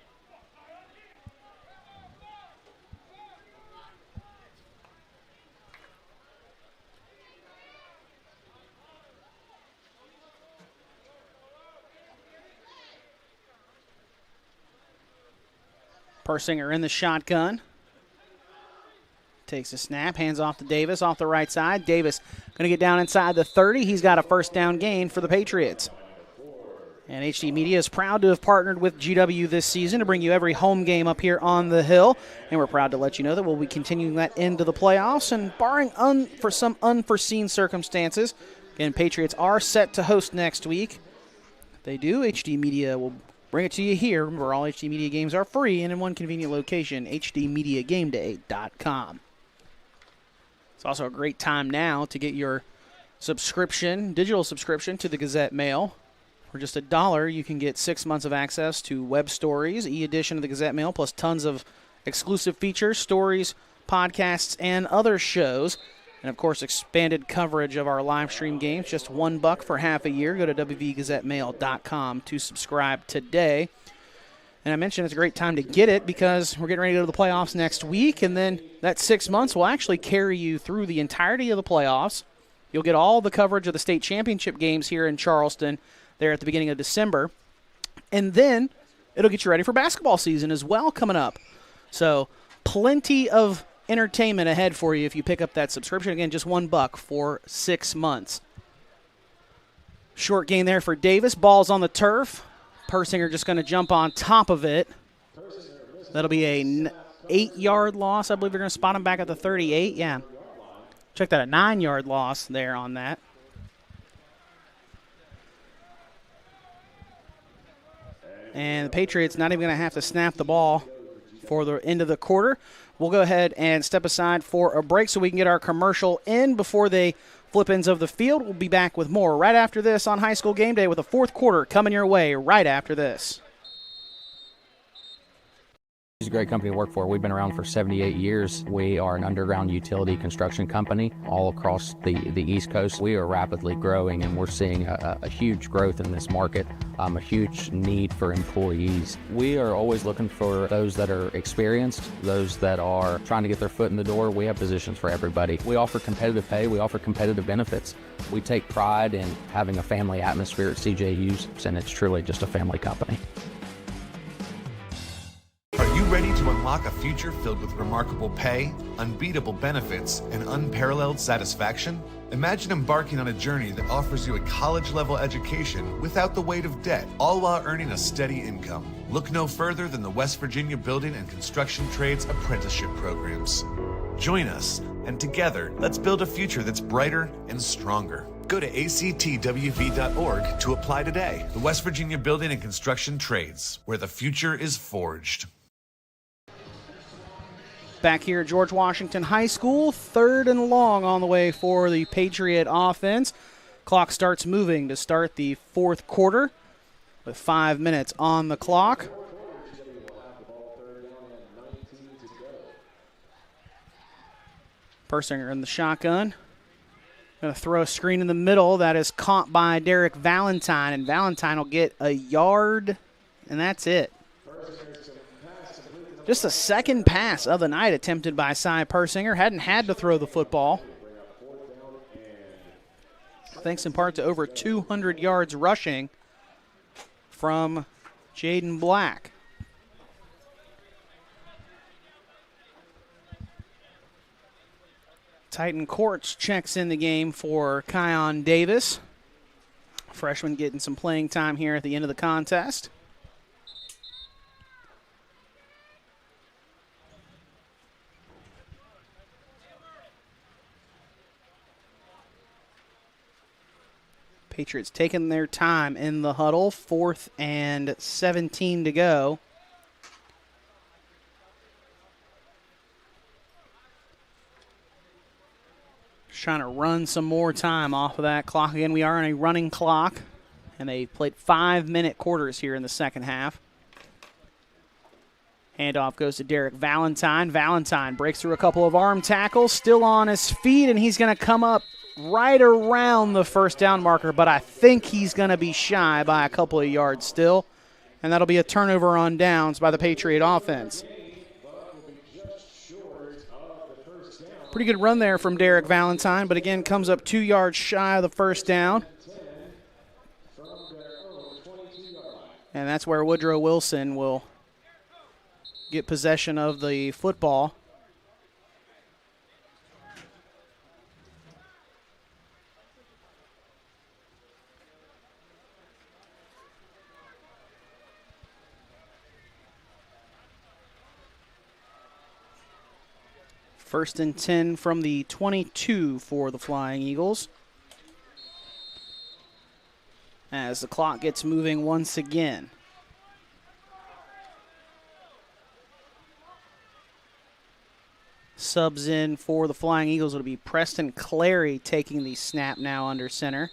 Persinger in the shotgun. Takes a snap, hands off to Davis off the right side. Davis going to get down inside the 30. He's got a first down gain for the Patriots. And HD Media is proud to have partnered with GW this season to bring you every home game up here on the Hill. And we're proud to let you know that we'll be continuing that into the playoffs. And barring for some unforeseen circumstances, again, Patriots are set to host next week. If they do, HD Media will bring it to you here. Remember, all HD Media games are free and in one convenient location, hdmediagameday.com. It's also a great time now to get your subscription, digital subscription to the Gazette Mail. For just $1, you can get 6 months of access to web stories, e-edition of the Gazette Mail, plus tons of exclusive features, stories, podcasts, and other shows. And, of course, expanded coverage of our live stream games. Just $1 for half a year. Go to wvgazettemail.com to subscribe today. And I mentioned it's a great time to get it because we're getting ready to go to the playoffs next week, and then that 6 months will actually carry you through the entirety of the playoffs. You'll get all the coverage of the state championship games here in Charleston there at the beginning of December. And then it'll get you ready for basketball season as well coming up. So plenty of entertainment ahead for you if you pick up that subscription. Again, just $1 for 6 months. Short gain there for Davis. Ball's on the turf. Persinger just going to jump on top of it. That'll be a 8-yard loss. I believe they're going to spot him back at the 38. Yeah. Check that, a 9-yard loss there on that. And the Patriots not even going to have to snap the ball for the end of the quarter. We'll go ahead and step aside for a break so we can get our commercial in before they flip ends of the field. We'll be back with more right after this on High School Game Day with the fourth quarter coming your way right after this. It's a great company to work for. We've been around for 78 years. We are an underground utility construction company all across the East Coast. We are rapidly growing, and we're seeing a huge growth in this market, a huge need for employees. We are always looking for those that are experienced, those that are trying to get their foot in the door. We have positions for everybody. We offer competitive pay. We offer competitive benefits. We take pride in having a family atmosphere at CJU's, and it's truly just a family company. Are you ready to unlock a future filled with remarkable pay, unbeatable benefits, and unparalleled satisfaction? Imagine embarking on a journey that offers you a college-level education without the weight of debt, all while earning a steady income. Look no further than the West Virginia Building and Construction Trades Apprenticeship Programs. Join us, and together, let's build a future that's brighter and stronger. Go to actwv.org to apply today. The West Virginia Building and Construction Trades, where the future is forged. Back here at George Washington High School, 3rd and long on the way for the Patriot offense. Clock starts moving to start the fourth quarter with 5 minutes on the clock. Persinger in the shotgun. Going to throw a screen in the middle. That is caught by Derek Valentine, and Valentine will get a yard, and that's it. Just the second pass of the night attempted by Cy Persinger. Hadn't had to throw the football. Thanks in part to over 200 yards rushing from Jaden Black. Titan Courts checks in the game for Kion Davis. Freshman getting some playing time here at the end of the contest. Patriots taking their time in the huddle. 4th and 17 to go. Just trying to run some more time off of that clock. Again, we are on a running clock, and they played 5-minute quarters here in the second half. Handoff goes to Derek Valentine. Valentine breaks through a couple of arm tackles, still on his feet, and he's going to come up right around the first down marker, but I think he's going to be shy by a couple of yards still, and that'll be a turnover on downs by the Patriot offense. Pretty good run there from Derek Valentine, but again comes up 2 yards shy of the first down. And that's where Woodrow Wilson will get possession of the football. First and 10 from the 22 for the Flying Eagles. As the clock gets moving once again. Subs in for the Flying Eagles. It'll be Preston Clary taking the snap now under center.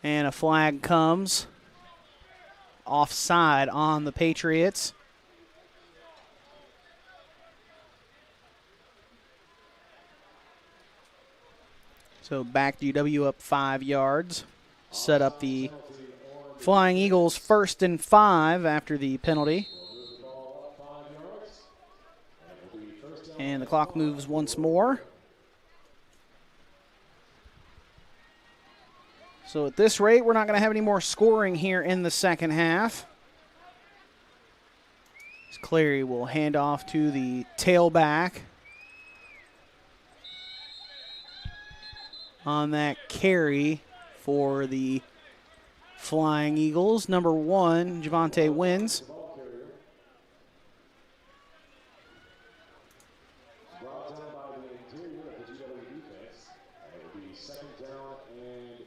And a flag comes. Offside on the Patriots. So back to UW up 5 yards. Set up the Flying Eagles 1st and 5 after the penalty. And the clock moves once more. So at this rate, we're not going to have any more scoring here in the second half. Clary will hand off to the tailback. On that carry for the Flying Eagles, number 1, Javonte Wins.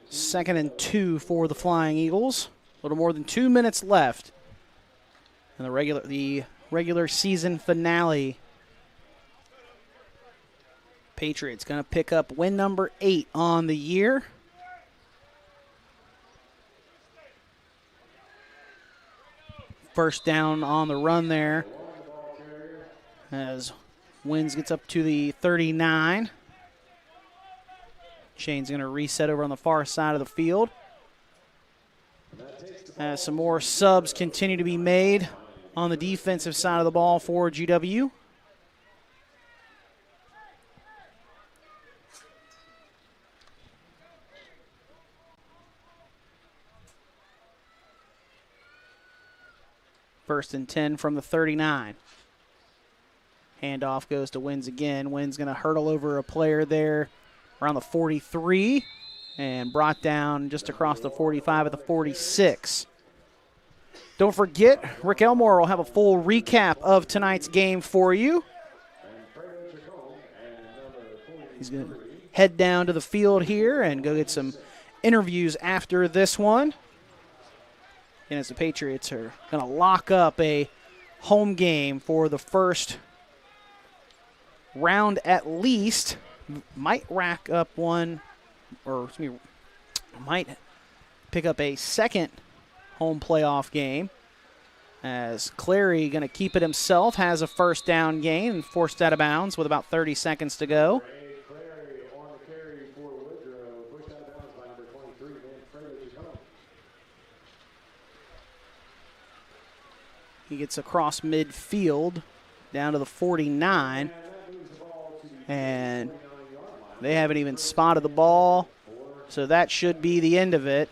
Second and 2 for the Flying Eagles. A little more than 2 minutes left in the regular season finale. Patriots going to pick up win number 8 on the year. First down on the run there as Wins gets up to the 39. Shane's going to reset over on the far side of the field. As some more subs continue to be made on the defensive side of the ball for GW. First and 10 from the 39. Handoff goes to Wins again. Wins going to hurdle over a player there around the 43 and brought down just across the 45 at the 46. Don't forget, Rick Elmore will have a full recap of tonight's game for you. He's going to head down to the field here and go get some interviews after this one. And as the Patriots are going to lock up a home game for the first round at least, might rack up one, or excuse me, might pick up a second home playoff game. As Clary going to keep it himself, has a first down gain and forced out of bounds with about 30 seconds to go. He gets across midfield down to the 49, and they haven't even spotted the ball, so that should be the end of it.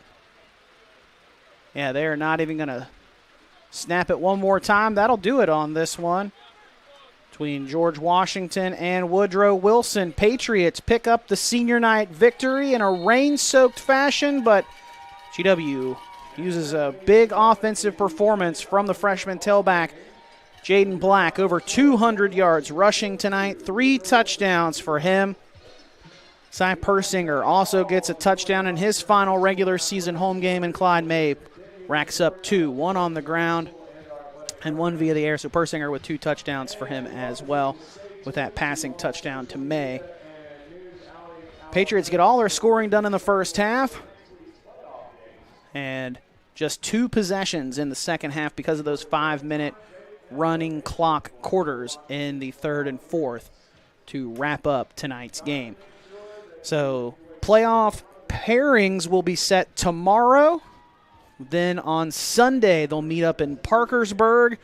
Yeah, they're not even going to snap it one more time. That'll do it on this one. Between George Washington and Woodrow Wilson, Patriots pick up the senior night victory in a rain-soaked fashion, but GW uses a big offensive performance from the freshman tailback, Jaden Black, over 200 yards rushing tonight, 3 touchdowns for him. Cy Persinger also gets a touchdown in his final regular season home game, and Clyde May racks up 2, 1 on the ground and 1 via the air. So Persinger with 2 touchdowns for him as well, with that passing touchdown to May. Patriots get all their scoring done in the first half, and just 2 possessions in the second half because of those 5-minute running clock quarters in the third and fourth to wrap up tonight's game. So playoff pairings will be set tomorrow. Then on Sunday, they'll meet up in Parkersburg,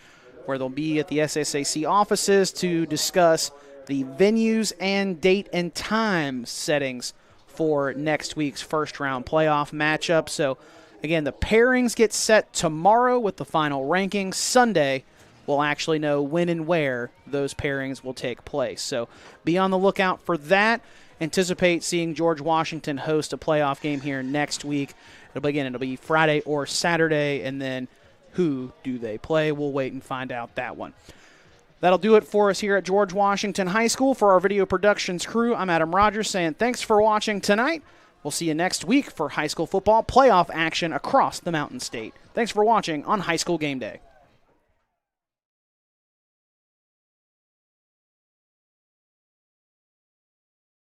where they'll be at the SSAC offices to discuss the venues and date and time settings for next week's first-round playoff matchup. So, again, the pairings get set tomorrow with the final rankings. Sunday, we'll actually know when and where those pairings will take place. So be on the lookout for that. Anticipate seeing George Washington host a playoff game here next week. It'll be Friday or Saturday, and then who do they play? We'll wait and find out that one. That'll do it for us here at George Washington High School. For our video productions crew, I'm Adam Rogers saying thanks for watching tonight. We'll see you next week for high school football playoff action across the Mountain State. Thanks for watching on High School Game Day.